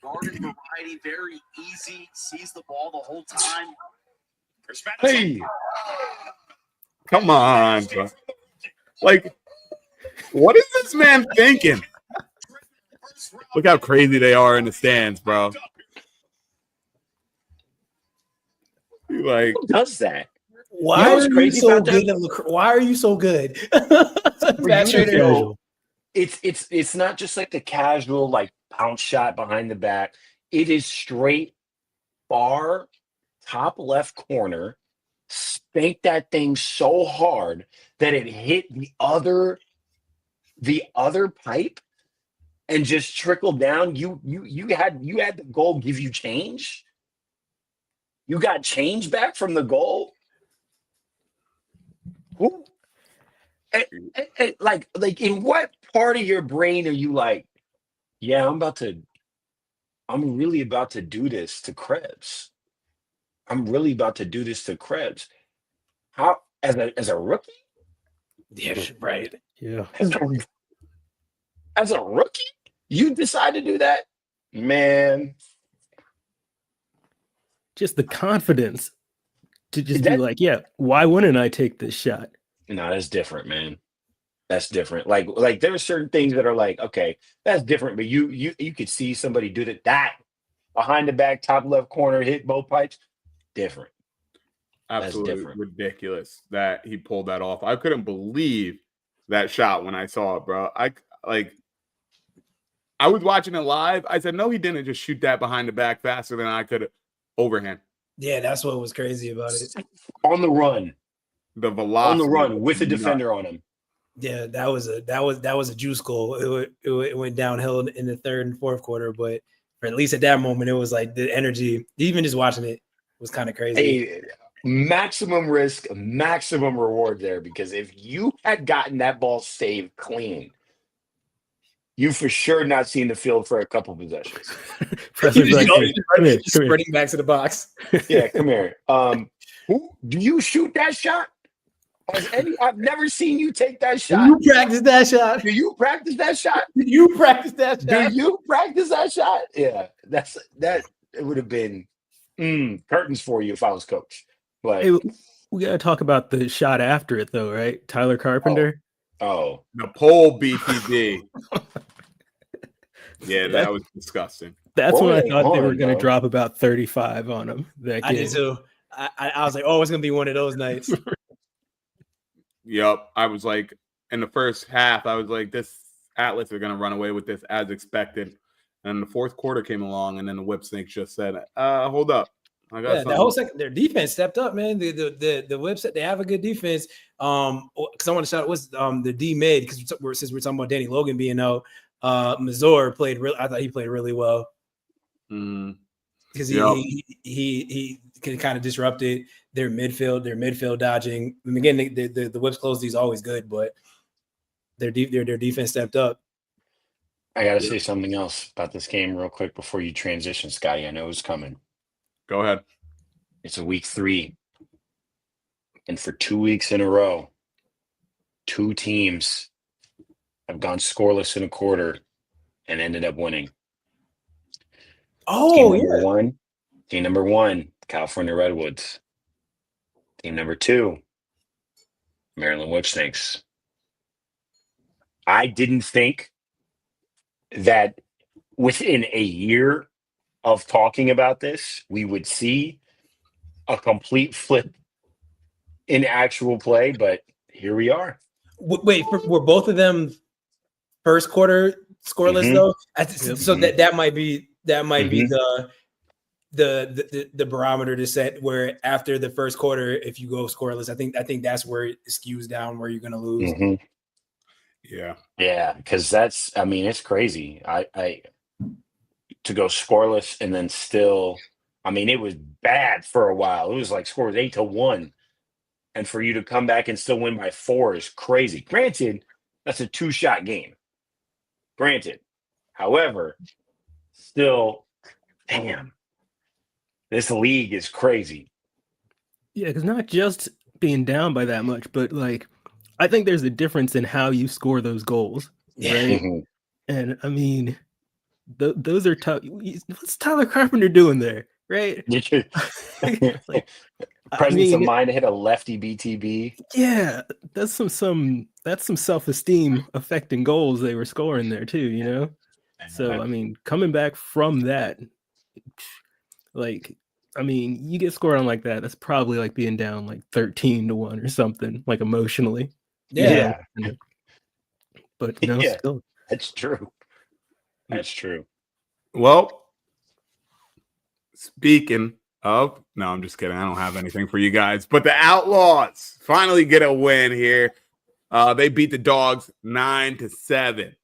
Garden variety, very easy. Sees the ball the whole time. Hey, come on, bro. Like, what is this man thinking? Look how crazy they are in the stands, bro. Like, Who does that? Why are you so good? Why are you so good? It's not just like the casual like bounce shot behind the back. It is straight far top left corner. Spanked that thing so hard that it hit the other pipe and just trickled down. You had the goal give you change. You got change back from the goal. Who? Like in what part of your brain are you like, yeah, I'm really about to do this to Krebs. I'm really about to do this to Krebs. How as a rookie? Yeah, right. Yeah. As a rookie, you decide to do that? Man. Just the confidence to just be like, yeah, why wouldn't I take this shot? No, that's different, man. That's different. Like there are certain things that are like, okay, that's different. But you could see somebody do that behind the back, top left corner, hit both pipes. Different. absolutely different. ridiculous that he pulled that off. I couldn't believe that shot when I saw it, bro. I was watching it live. I said, no, he didn't just shoot that behind the back faster than I could overhand. Yeah, that's what was crazy about it. On the run. The velocity. On the run with a defender on him. Yeah, that was a juice goal. It went downhill in the third and fourth quarter, but for at least at that moment, it was like the energy. Even just watching it was kind of crazy. Hey, maximum risk, maximum reward there, because if you had gotten that ball saved clean, you for sure not seen the field for a couple possessions. Sprinting back to the box. Yeah, come here. Do you shoot that shot? I've never seen you take that shot. Do you practice that shot? Do you practice that shot? Do you practice that shot? Do you practice that shot? Yeah, that. It would have been curtains for you if I was coach. But We gotta talk about the shot after it, though, right? Tyler Carpenter. Oh, The pole BTB. Yeah, That- that was disgusting. That's What when were I they thought they were on, gonna bro? drop about 35 on him. That I game. did too. I was like, oh, it's gonna be one of those nights. Yep. I was like, in the first half, I was like, this Atlas are going to run away with this as expected. And the fourth quarter came along, and then the Whipsnakes just said, hold up. I got Yeah, something. that whole second, their defense stepped up, man. The Whips, they have a good defense. Because I want to shout out what's the D mid, because since we're talking about Danny Logan being out, Mazur played real. I thought he played really well because he can kind of disrupted their midfield dodging. And again, the Whips close these always good, but their defense stepped up. I got to say something else about this game real quick before you transition, Scotty. I know it's coming. Go ahead. It's a week 3. And for 2 weeks in a row, 2 teams have gone scoreless in a quarter and ended up winning. Oh, Team number one, California Redwoods. Team number 2, Maryland Whipsnakes. I didn't think that within a year of talking about this, we would see a complete flip in actual play, but here we are. Wait, were both of them first quarter scoreless though? So that might be the barometer to set where after the first quarter, if you go scoreless, I think that's where it skews down where you're gonna lose. Yeah, because it's crazy. I to go scoreless and then still, it was bad for a while. It was like score was 8-1. And for you to come back and still win by 4 is crazy. Granted, that's a 2-shot game. Granted. However, still, damn, this league is crazy. Yeah, because not just being down by that much, but like, I think there's a difference in how you score those goals, right? And those are tough. What's Tyler Carpenter doing there, right? Like, presence of mind to hit a lefty BTB. Yeah, that's some self-esteem affecting goals they were scoring there too, you know? So coming back from that, you get scored on like that, that's probably like being down like 13-1 or something, like emotionally. Yeah. But still. That's true. That's true. Well, speaking of, no, I'm just kidding. I don't have anything for you guys. But the Outlaws finally get a win here. They beat the Dogs 9-7,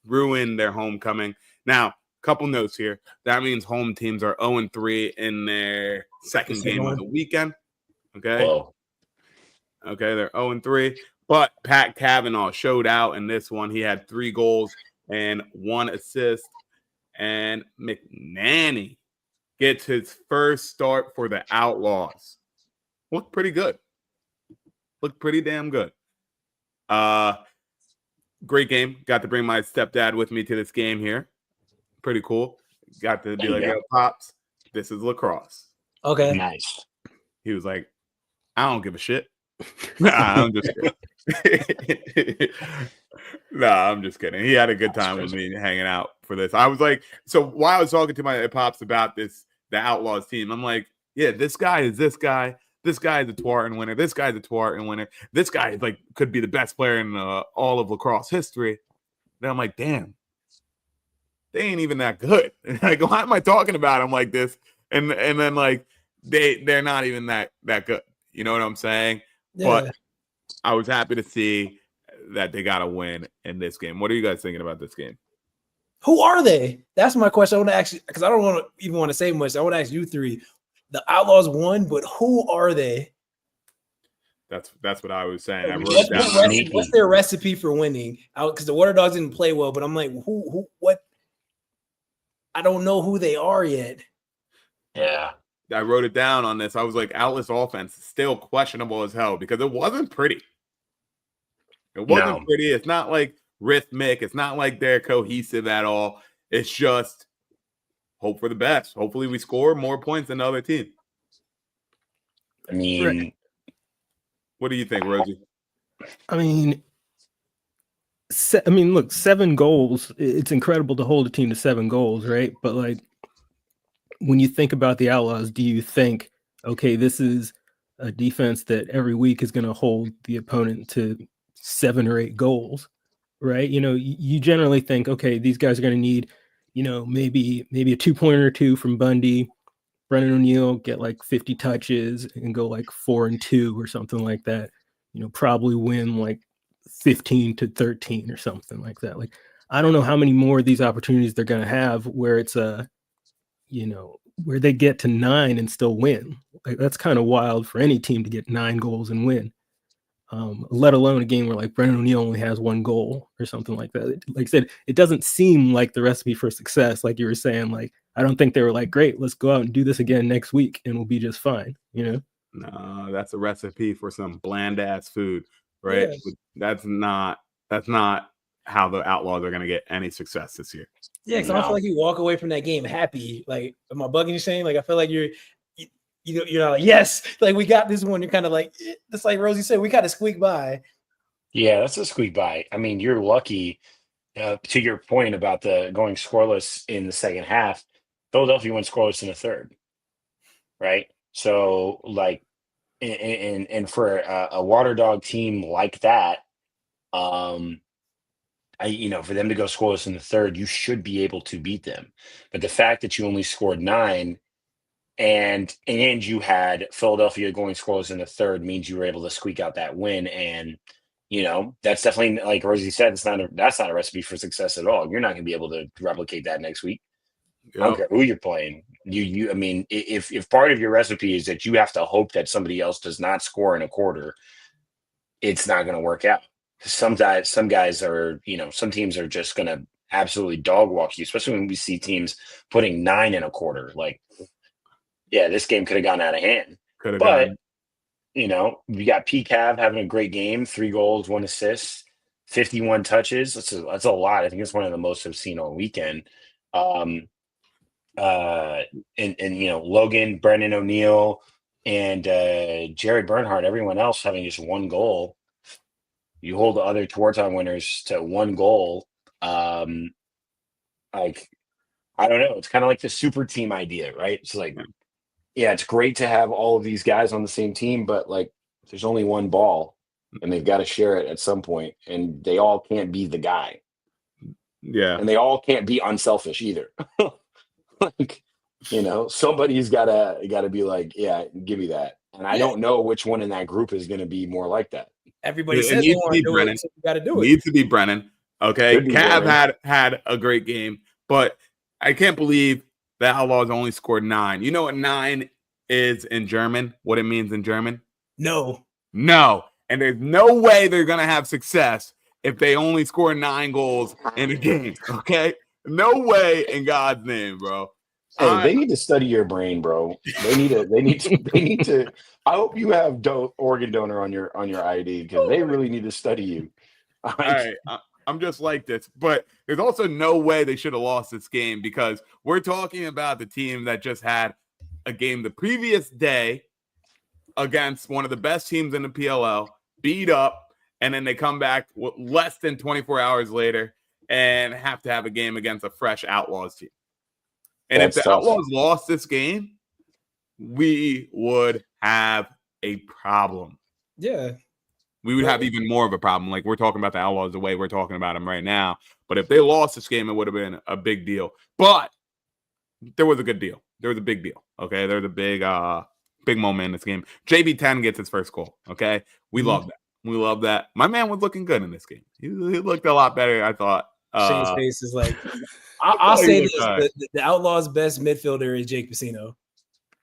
ruined their homecoming. Now, couple notes here. That means home teams are 0-3 in their second game of the weekend. Okay. Whoa. Okay, they're 0-3. But Pat Cavanaugh showed out in this one. He had 3 goals and 1 assist. And McNanny gets his first start for the Outlaws. Looked pretty good. Looked pretty damn good. Great game. Got to bring my stepdad with me to this game here. Pretty cool. Got to be like, yo, Pops, this is lacrosse. Okay. Nice. He was like, I don't give a shit. Nah, I'm just kidding. Nah, I'm just kidding. He had a good time with me hanging out for this. I was like, so while I was talking to my Pops about the Outlaws team, I'm like, yeah, this guy is this guy. This guy is a Tuarton winner. This guy's a Tuarton winner. This guy is like could be the best player in all of lacrosse history. Then I'm like, damn, they ain't even that good. Like, why am I talking about them like this? And then like they're not even that good. You know what I'm saying? Yeah. But I was happy to see that they got a win in this game. What are you guys thinking about this game? Who are they? That's my question. I want to ask you because I don't want to say much. I want to ask you 3. The Outlaws won, but who are they? That's what I was saying. I wrote it down. What's their recipe for winning? Because the Waterdogs didn't play well, but I'm like, what? I don't know who they are yet. Yeah. I wrote it down on this. I was like, Atlas offense is still questionable as hell because it wasn't pretty. It wasn't pretty. It's not like rhythmic. It's not like they're cohesive at all. It's just hope for the best. Hopefully we score more points than the other team. I mean, What do you think, Rosie? I mean, look, 7 goals. It's incredible to hold a team to 7 goals, right? But like, when you think about the Outlaws, do you think, okay, this is a defense that every week is going to hold the opponent to 7 or 8 goals, right? You generally think, okay, these guys are going to need, maybe a 2-pointer or 2 from Bundy, Brennan O'Neill get like 50 touches and go like 4-2 or something like that. Probably win like 15-13 or something like that. Like, I don't know how many more of these opportunities they're going to have where it's where they get to 9 and still win. Like, that's kind of wild for any team to get 9 goals and win. Let alone a game where like Brennan O'Neill only has 1 goal or something like that. Like I said, it doesn't seem like the recipe for success. Like you were saying, like, I don't think they were like, great, let's go out and do this again next week and we'll be just fine. No, that's a recipe for some bland ass food, right? Yeah. That's not how the Outlaws are going to get any success this year. Yeah, because I don't feel like you walk away from that game happy. Like, am I bugging you, Shane? Like, I feel like you're like, yes, like we got this one. You're kind of like, just like Rosie said, we kind of squeak by. Yeah, that's a squeak by. I mean, you're lucky. To your point about the going scoreless in the second half, Philadelphia went scoreless in the third, right? So, like, and for a water dog team like that, for them to go scoreless in the third, you should be able to beat them. But the fact that you only scored 9 and you had Philadelphia going scoreless in the third means you were able to squeak out that win. And that's definitely, like Rosie said, that's not a recipe for success at all. You're not going to be able to replicate that next week. Yep. I don't care who you're playing. I mean, if part of your recipe is that you have to hope that somebody else does not score in a quarter, it's not going to work out. Some guys are, some teams are just going to absolutely dog walk you, especially when we see teams putting 9 in a quarter. Like, yeah, this game could have gone out of hand. But we got PCAV having a great game, 3 goals, 1 assist, 51 touches. That's a lot. I think it's one of the most I've seen all weekend. And Logan, Brennan O'Neill, and Jared Bernhardt, everyone else having just 1 goal. You hold the other Tour-Time winners to 1 goal. Like, I don't know. It's kind of like the super team idea, right? It's like, yeah, it's great to have all of these guys on the same team, but like, there's only 1 ball, and they've got to share it at some point, and they all can't be the guy. Yeah, and they all can't be unselfish either. Like, somebody's gotta be like, yeah, give me that. And I don't know which one in that group is going to be more like that. Everybody says they want to do Brennan. it, so you got to do it. Needs to be Brennan. Okay, Could be Cav Brennan. had a great game, but I can't believe the Outlaws only scored 9. You know what 9 is in German? What it means in German? No. And there's no way they're gonna have success if they only score 9 goals in a game. Okay, no way in God's name, bro. Hey, they need to study your brain, bro. They need to. I hope you have organ donor on your ID, because they really need to study you. All right, I'm just like this, but there's also no way they should have lost this game, because we're talking about the team that just had a game the previous day against one of the best teams in the PLL, beat up, and then they come back less than 24 hours later and have to have a game against a fresh Outlaws team. And if the Outlaws lost this game, we would have a problem. Yeah. We would have even more of a problem. Like, we're talking about the Outlaws the way we're talking about them right now. But if they lost this game, it would have been a big deal. But there was a good deal. There was a big deal. Okay. There's a big moment in this game. JB10 gets his first goal. Okay. We love that. We love that. My man was looking good in this game. He looked a lot better, I thought. Shane's face is like, I'll say this: the Outlaws' best midfielder is Jake Pacino,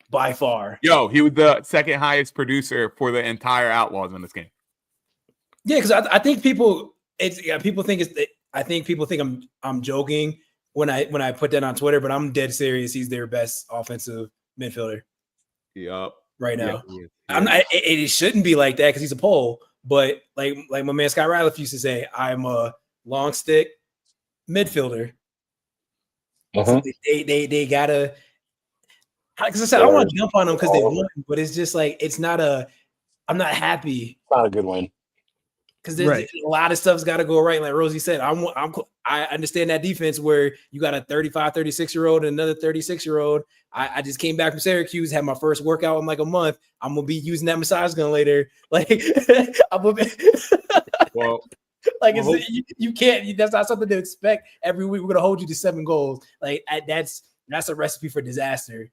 by far. Yo, he was the second highest producer for the entire Outlaws in this game. Yeah, because I think people think I'm joking when I put that on Twitter, but I'm dead serious. He's their best offensive midfielder. Yep. Right now, yeah. It shouldn't be like that because he's a pole. But like my man Scott Ratliff used to say, I'm a long stick midfielder. So they gotta. Because I said I don't want to jump on them because they won, but it's just like it's not a I'm not happy Not a good win. because Right. a lot of stuff's got to go right. Like Rosie said, I understand that defense where you got a 35, 36-year-old and another 36-year-old. I just came back from Syracuse, had my first workout in like a month. I'm gonna be using that massage gun later. Like, I'm gonna be, Well, like well, you can't. That's not something to expect every week. We're gonna hold you to 7 goals. Like that's a recipe for disaster.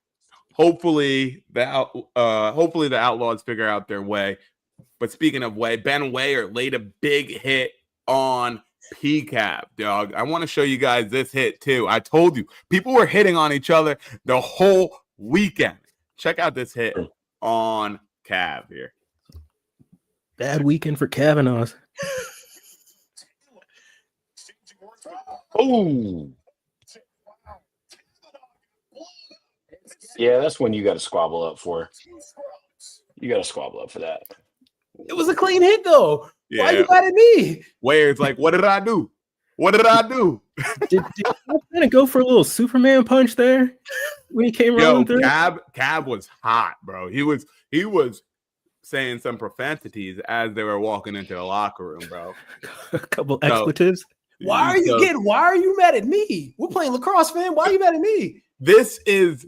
hopefully the Outlaws figure out their way. But speaking of way, Ben Wayer laid a big hit on PCAP, dog. I want to show you guys this hit too. I told you people were hitting on each other the whole weekend. Check out this hit on Cav here. Bad weekend for Kavanaugh's. Oh, yeah, that's when you got to squabble up for. You got to squabble up for that. It was a clean hit though. Yeah. Why you mad at me? Wayer's like, what did I do? What did I do? Did you kind of go for a little Superman punch there when he came rolling through? Cab was hot, bro. He was saying some profanities as they were walking into the locker room, bro. A couple expletives. Why are you mad at me? We're playing lacrosse, man. Why are you mad at me? This is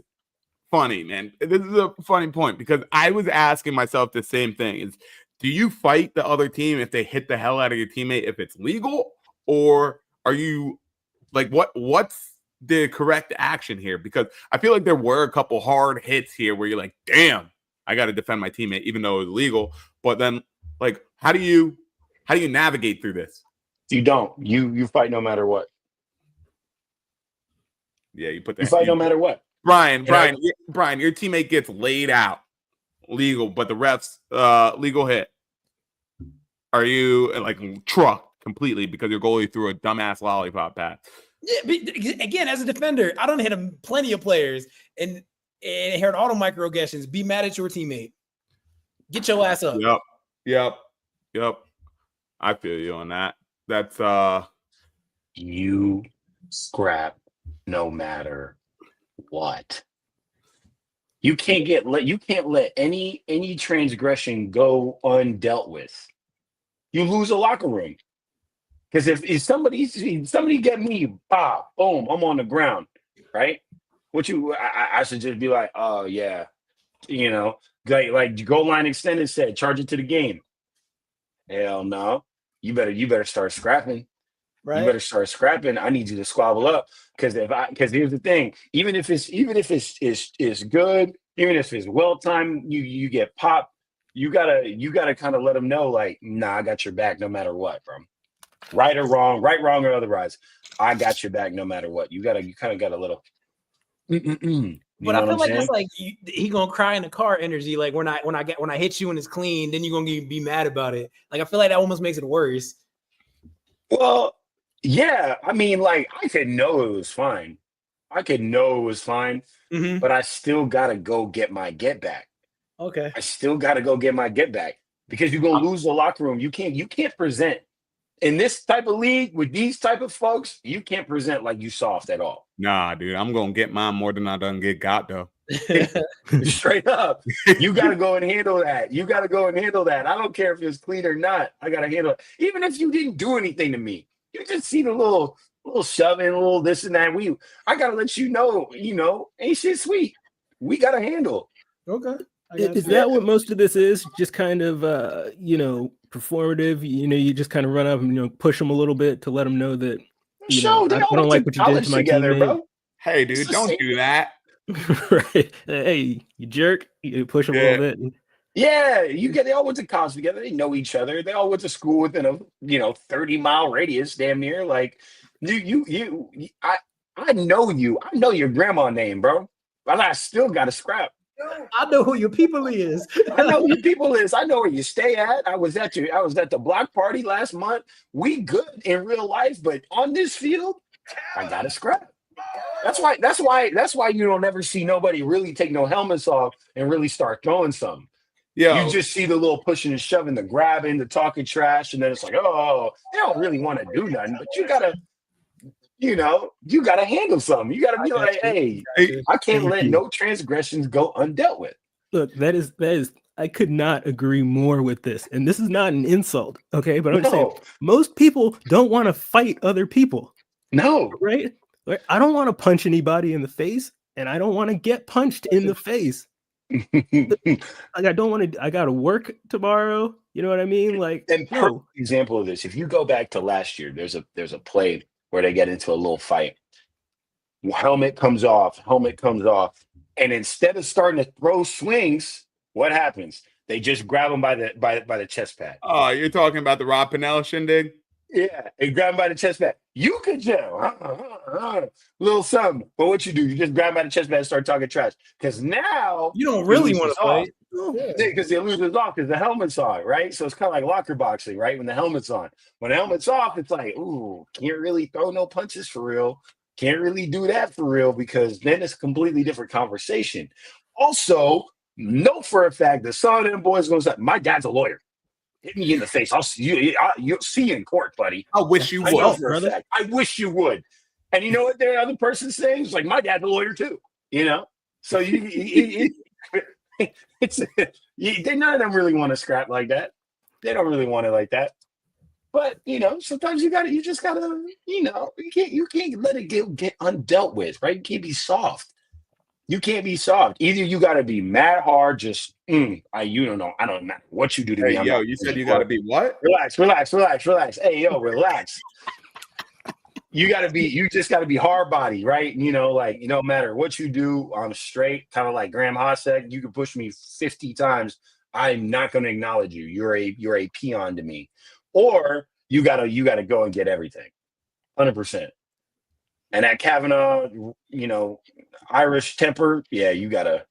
funny, man. This is a funny point because I was asking myself the same thing: is do you fight the other team if they hit the hell out of your teammate if it's legal, or are you like what's the correct action here? Because I feel like there were a couple hard hits here where you're like, damn, I got to defend my teammate even though it was legal. But then, like, how do you navigate through this? You don't. You fight no matter what. Yeah, you put that. You fight no matter what. Brian, your teammate gets laid out, legal, but the refs legal hit. Are you like trucked completely because your goalie threw a dumbass lollipop pass? Yeah, but again, as a defender, I don't hit plenty of players and heard auto microaggressions. Be mad at your teammate. Get your ass up. Yep. I feel you on that. That's you scrap no matter what. You can't let any transgression go undealt with. You lose a locker room. Because if somebody get me, pop, boom, I'm on the ground, right? I should just be like, oh yeah, like goal line extended said, charge it to the game. Hell no, you better start scrapping. Right? You better start scrapping. I need you to squabble up because here's the thing, even if it's good, even if it's well timed, you get popped. You gotta kind of let them know, like, nah, I got your back no matter what, bro. Right, wrong, or otherwise, I got your back no matter what. You kind of got a little. But I feel like that's like he gonna cry in the car energy. Like when I hit you and it's clean, then you're gonna be mad about it. Like I feel like that almost makes it worse. Well, yeah. I mean, like I could know it was fine. Mm-hmm. But I still gotta go get my get back. Okay. I still gotta go get my get back because you're gonna lose the locker room. You can't present in this type of league with these type of folks. You can't present like you soft at all. Nah, dude, I'm gonna get mine more than I done get got though. Straight up, you gotta go and handle that. I don't care if it's clean or not. I gotta handle it. Even if you didn't do anything to me, you just see the little shoving, a little this and that. I gotta let you know, ain't shit sweet. We gotta handle. Okay. Is that what most of this is? Just kind of, performative. You just kind of run up and push them a little bit to let them know that I don't like what you did to my teammate. Bro. Hey, dude, don't do that. Right? Hey, you jerk! You push them a little bit. Yeah, they all went to college together. They know each other. They all went to school within a 30-mile radius, damn near. Like I know you. I know your grandma name, bro. But I still got to scrap. I know who your people is. I know who your people is. I know where you stay at. I was at the block party last month. We good in real life, but on this field, I gotta scrap. That's why you don't ever see nobody really take no helmets off and really start throwing something. You just see the little pushing and shoving, the grabbing, the talking trash, and then it's like, oh, they don't really want to do nothing, but you gotta handle something. You gotta be like, hey, I can't let no transgressions go undealt with. Look, that is I could not agree more with this. And this is not an insult, okay? But I'm just saying, No, most people don't want to fight other people, no. right? Like, I don't want to punch anybody in the face, and I don't want to get punched in the face. Like, I don't want to. I got to work tomorrow. You know what I mean? Like, And perfect no. example of this, if you go back to last year, there's a play where they get into a little fight. Helmet comes off, and instead of starting to throw swings, what happens? They just grab him by the chest pad. Oh, you're talking about the Rob Pinella shindig? Yeah, and grab him by the chest pad. You could do little something, but what you do? You just grab him by the chest pad and start talking trash. Because now You don't really he want loses to off. fight. Because they lose his off because the helmet's on, right? So it's kind of like locker boxing, right? When the helmet's on. When the helmet's off, it's like, ooh, can't really throw no punches for real. Can't really do that for real because then it's a completely different conversation. Also, know for a fact that some of them boys going to say, my dad's a lawyer. Hit me in the face. I'll see you. You'll see you in court, buddy. I wish you I know would. for a brother. fact. I wish you would. And you know what the other person's saying? It's like, my dad's a lawyer too. You know? So none of them really want to scrap like that. They don't really want it like that. But sometimes you just gotta, you can't let it get undealt with, right? You can't be soft. You can't be soft. Either you gotta be mad hard, just you don't know. I don't matter what you do to me. Hey, I'm yo, not you said you got to be what? relax. Hey, yo, relax. You just gotta be hard body, right? Like no matter what you do, I'm straight, kind of like Graham Hossack. You can push me 50 times. I'm not gonna acknowledge you. You're a peon to me. Or you gotta go and get everything, 100%. And that Kavanaugh, Irish temper, yeah, you gotta.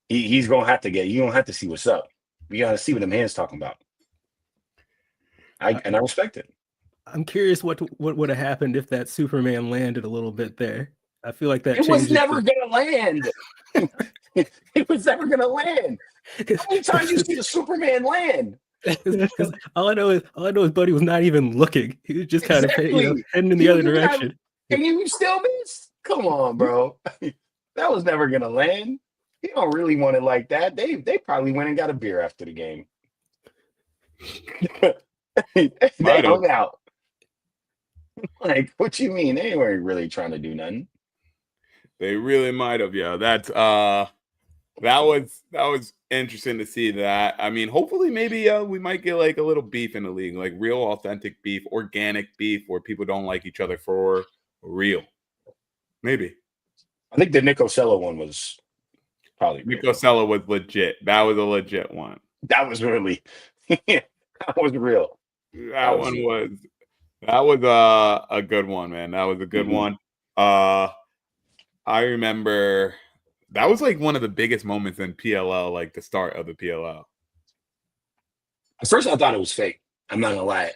He's gonna have to get. You don't have to see what's up. You gotta see what them hands talking about. I respect it. I'm curious what would have happened if that Superman landed a little bit there. I feel like that It was changes never gonna land. It was never gonna land. How many times you see the Superman land? Because all I know is Buddy was not even looking. He was just kind of Exactly. heading in the other direction. And you still missed? Come on, bro. That was never gonna land. You don't really want it like that. They probably went and got a beer after the game. They hung out. Like, what you mean? They weren't really trying to do nothing. They really might have, yeah. That was interesting to see that. I mean, hopefully maybe we might get like a little beef in the league, like real authentic beef, organic beef where people don't like each other for real. Maybe. I think the Nick Ocello one was probably real. Nick Ocello was legit. That was a legit one. That was really that was real. That was a good one, man. That was a good one. I remember that was like one of the biggest moments in PLL, like the start of the PLL. At first, I thought it was fake. I'm not gonna lie.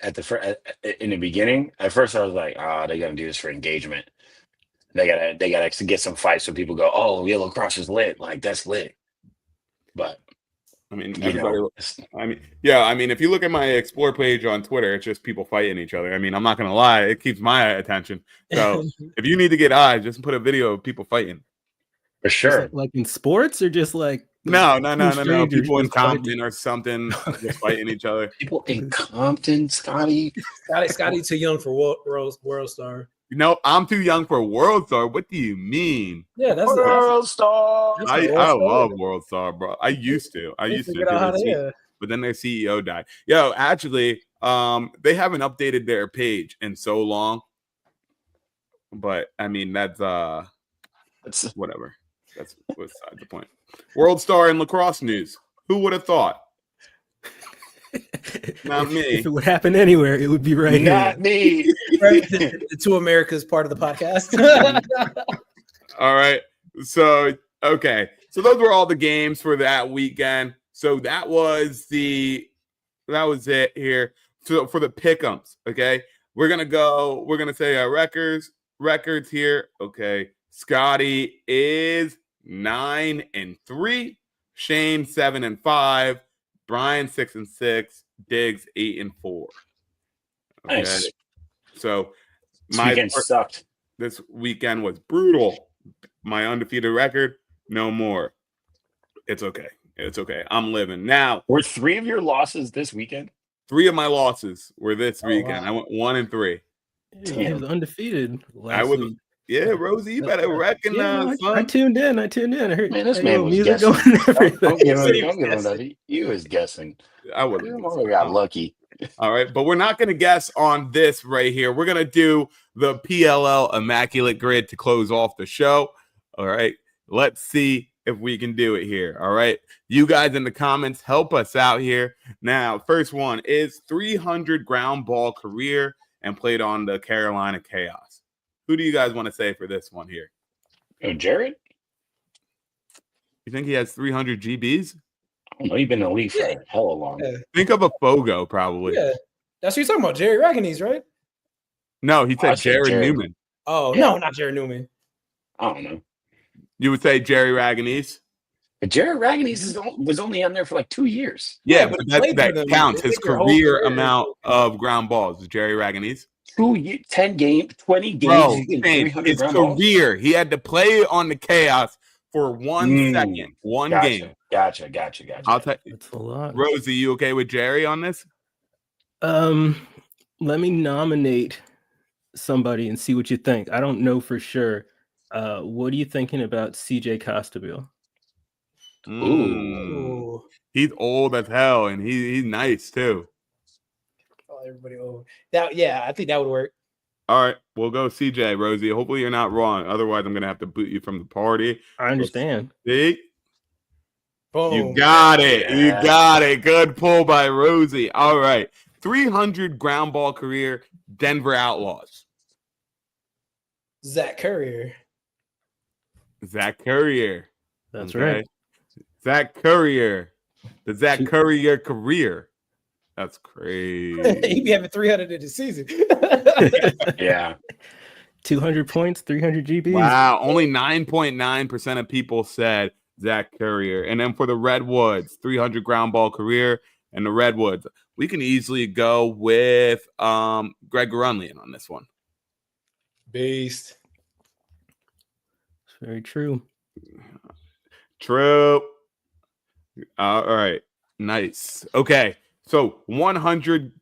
In the beginning, at first I was like, they're gonna do this for engagement. They gotta get some fights so people go, oh, Yellow Cross is lit. Like that's lit. But I mean, if you look at my explore page on Twitter, it's just people fighting each other. I mean, I'm not gonna lie, it keeps my attention. So if you need to get eyes, just put a video of people fighting. For sure. Like in sports or just like no. People in Compton or something just fighting each other. People in Compton, Scotty too young for World Star. I'm too young for World Star. What do you mean? Yeah, that's World Star. I love World Star, bro. I used to, but then their CEO died. Yo, actually, they haven't updated their page in so long. But I mean, that's whatever. That's beside the point. World Star in lacrosse news. Who would have thought? Not me. If it would happen anywhere, it would be right here. Not me. The Two Americas part of the podcast. All right. So, okay. So those were all the games for that weekend. So that was it here. So for the pick'ems, okay, we're gonna say our records here. Okay. Scotty is 9-3, Shane 7-5, Brian 6-6, Diggs 8-4. Okay. Nice. So this weekend sucked. This weekend was brutal. My undefeated record, no more. It's okay. It's okay. I'm living. Now, Were 3 of your losses this weekend? 3 of my losses were this Oh, weekend. wow. I went 1-3. He was undefeated I last was, week. yeah, Rosie, you better Yeah, recognize, I son. tuned in. I heard Man, this man was music guessing. going and everything. Don't give He him that. He was guessing. I wasn't. You got lucky. All right, but we're not going to guess on this right here. We're going to do the PLL Immaculate Grid to close off the show. All right, let's see if we can do it here. All right, you guys in the comments, help us out here. Now, first one is 300 ground ball career and played on the Carolina Chaos. Who do you guys want to say for this one here? Oh, Jared? You think he has 300 GBs? I don't know. You've been in the league for Yeah. hella long. Yeah. Think of a Fogo, probably. Yeah, that's what you're talking about, Jerry Raganese, right? No, he I said said Jared Jared. Newman. Oh Yeah. no, not Jared Newman. I don't know. You would say Jerry Raganese? But Jared Raganese was only on there for like 2 years. Yeah, but but he played that for them. counts. They His did their whole career career. amount of ground balls is Jerry Raganese. 10 games, 20 games. Bro, He's getting Shane, 300 his ground balls? career, he had to play on the Chaos for 1 second, one game. Gotcha. I'll tell you, That's a lot. Rosie, you okay with Jerry on this? Let me nominate somebody and see what you think. I don't know for sure. What are you thinking about CJ Costabile? Ooh. He's old as hell, and he's nice too. Oh, everybody old. Yeah, I think that would work. All right, we'll go CJ, Rosie. Hopefully you're not wrong. Otherwise, I'm gonna have to boot you from the party. I understand. See? Boom. You got it. You Yeah. got it. Good pull by Rosie. All right. 300 ground ball career, Denver Outlaws. Zach Courier. Zach Courier. That's Okay. right. Zach Courier. The Zach Courier career. That's crazy. He'd be having 300 in the season. Yeah. 200 points, 300 GBs. Wow. Only 9.9% of people said Zach Courier. And then for the Redwoods, 300 ground ball career. And the Redwoods, we can easily go with Greg Grunlian on this one. Beast. It's very true. True. All right. Nice. Okay. So 100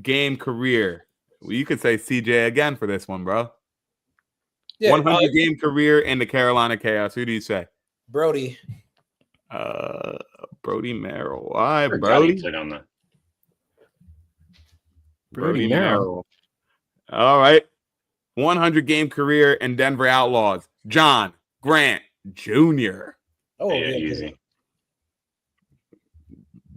game career. Well, you could say CJ again for this one, bro. Yeah, 100 game career in the Carolina Chaos. Who do you say? Brody. Brody Merrill. Why, Forgot he Brody? played on the Brody Merrill. All right. 100 game career in Denver Outlaws. John Grant Jr. Oh, yeah, yeah. easy.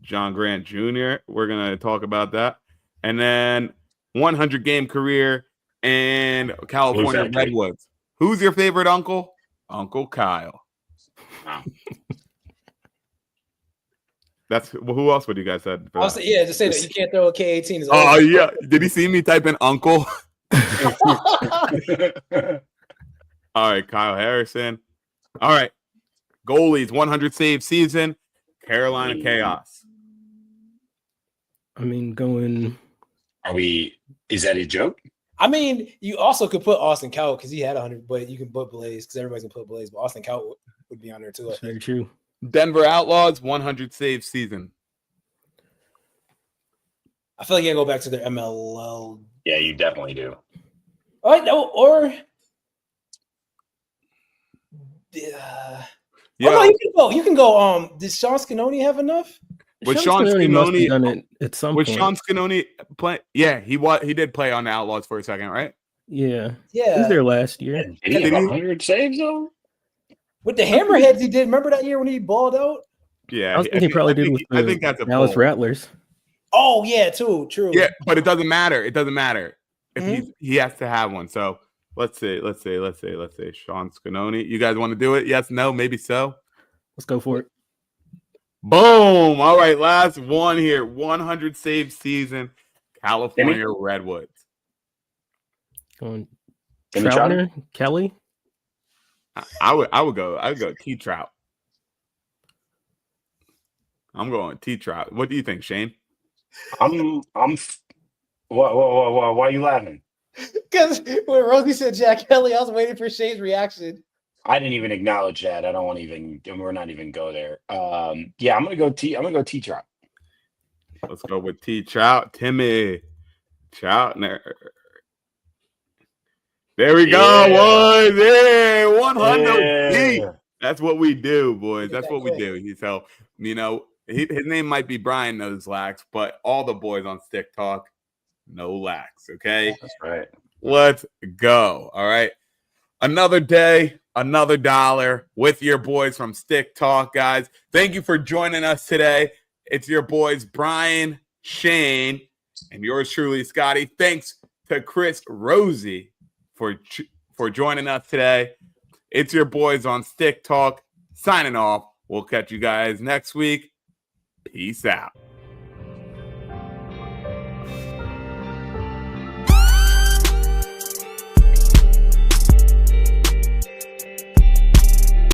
John Grant Jr. We're going to talk about that. And then 100 game career in California Who's that, Redwoods. Who's your favorite uncle? Uncle Kyle. Wow. Who else would you guys said? I'll say, yeah, just say that you can't throw a K18. Oh, yeah. Did he see me type in uncle? All right, Kyle Harrison. All right. Goalies, 100 save season. Carolina Chaos. I mean, going. Is that a joke? I mean, you also could put Austin Kaut because he had 100, but you can put Blaze because everybody's gonna put Blaze, but Austin Kaut would be on there too. That's very true. Denver Outlaws, 100 save season. I feel like you gotta go back to their MLL. Yeah, you definitely do. Or Yeah. no, you can go. Did Sean Scanoni have enough? Was Sean must have Scanoni done it at some was point. Sean Scanoni play? Yeah, he did play on the Outlaws for a second, right? Yeah. He Yeah. was there last year. Did he have 100 saves though? With the Hammerheads, he did. Remember that year when he balled out? Yeah, I was thinking he probably did with I the think that's a Dallas bold. Rattlers. Oh yeah, true. Yeah, but it doesn't matter. It doesn't matter if Mhm. he has to have one. So let's say Sean Scanoni. You guys want to do it? Yes, no, maybe so. Let's go for it. Boom. All right, last one here. 100 save season, California Redwoods. Going Timmy Troutner, Kelly. I would go T Trout. I'm going T Trout. What do you think, Shane? Why are you laughing? Because when Rosie said Jack Kelly, I was waiting for Shane's reaction. I didn't even acknowledge that. I don't want to even. We're not even go there. Yeah, I'm gonna go T. I'm gonna go T Trout. Let's go with T Trout. Timmy Troutner. There we go, boys. Yeah, 100 T. Yeah. That's what we do, boys. Look at That's that what we quick. do. So, his name might be Brian Knows Lax, but all the boys on Stick Talk no lax. Okay. That's right. Let's go. All right. Another day, another dollar with your boys from Stick Talk, guys. Thank you for joining us today. It's your boys, Brian, Shane, and yours truly, Scotty. Thanks to Chris Rosie for joining us today. It's your boys on Stick Talk signing off. We'll catch you guys next week. Peace out.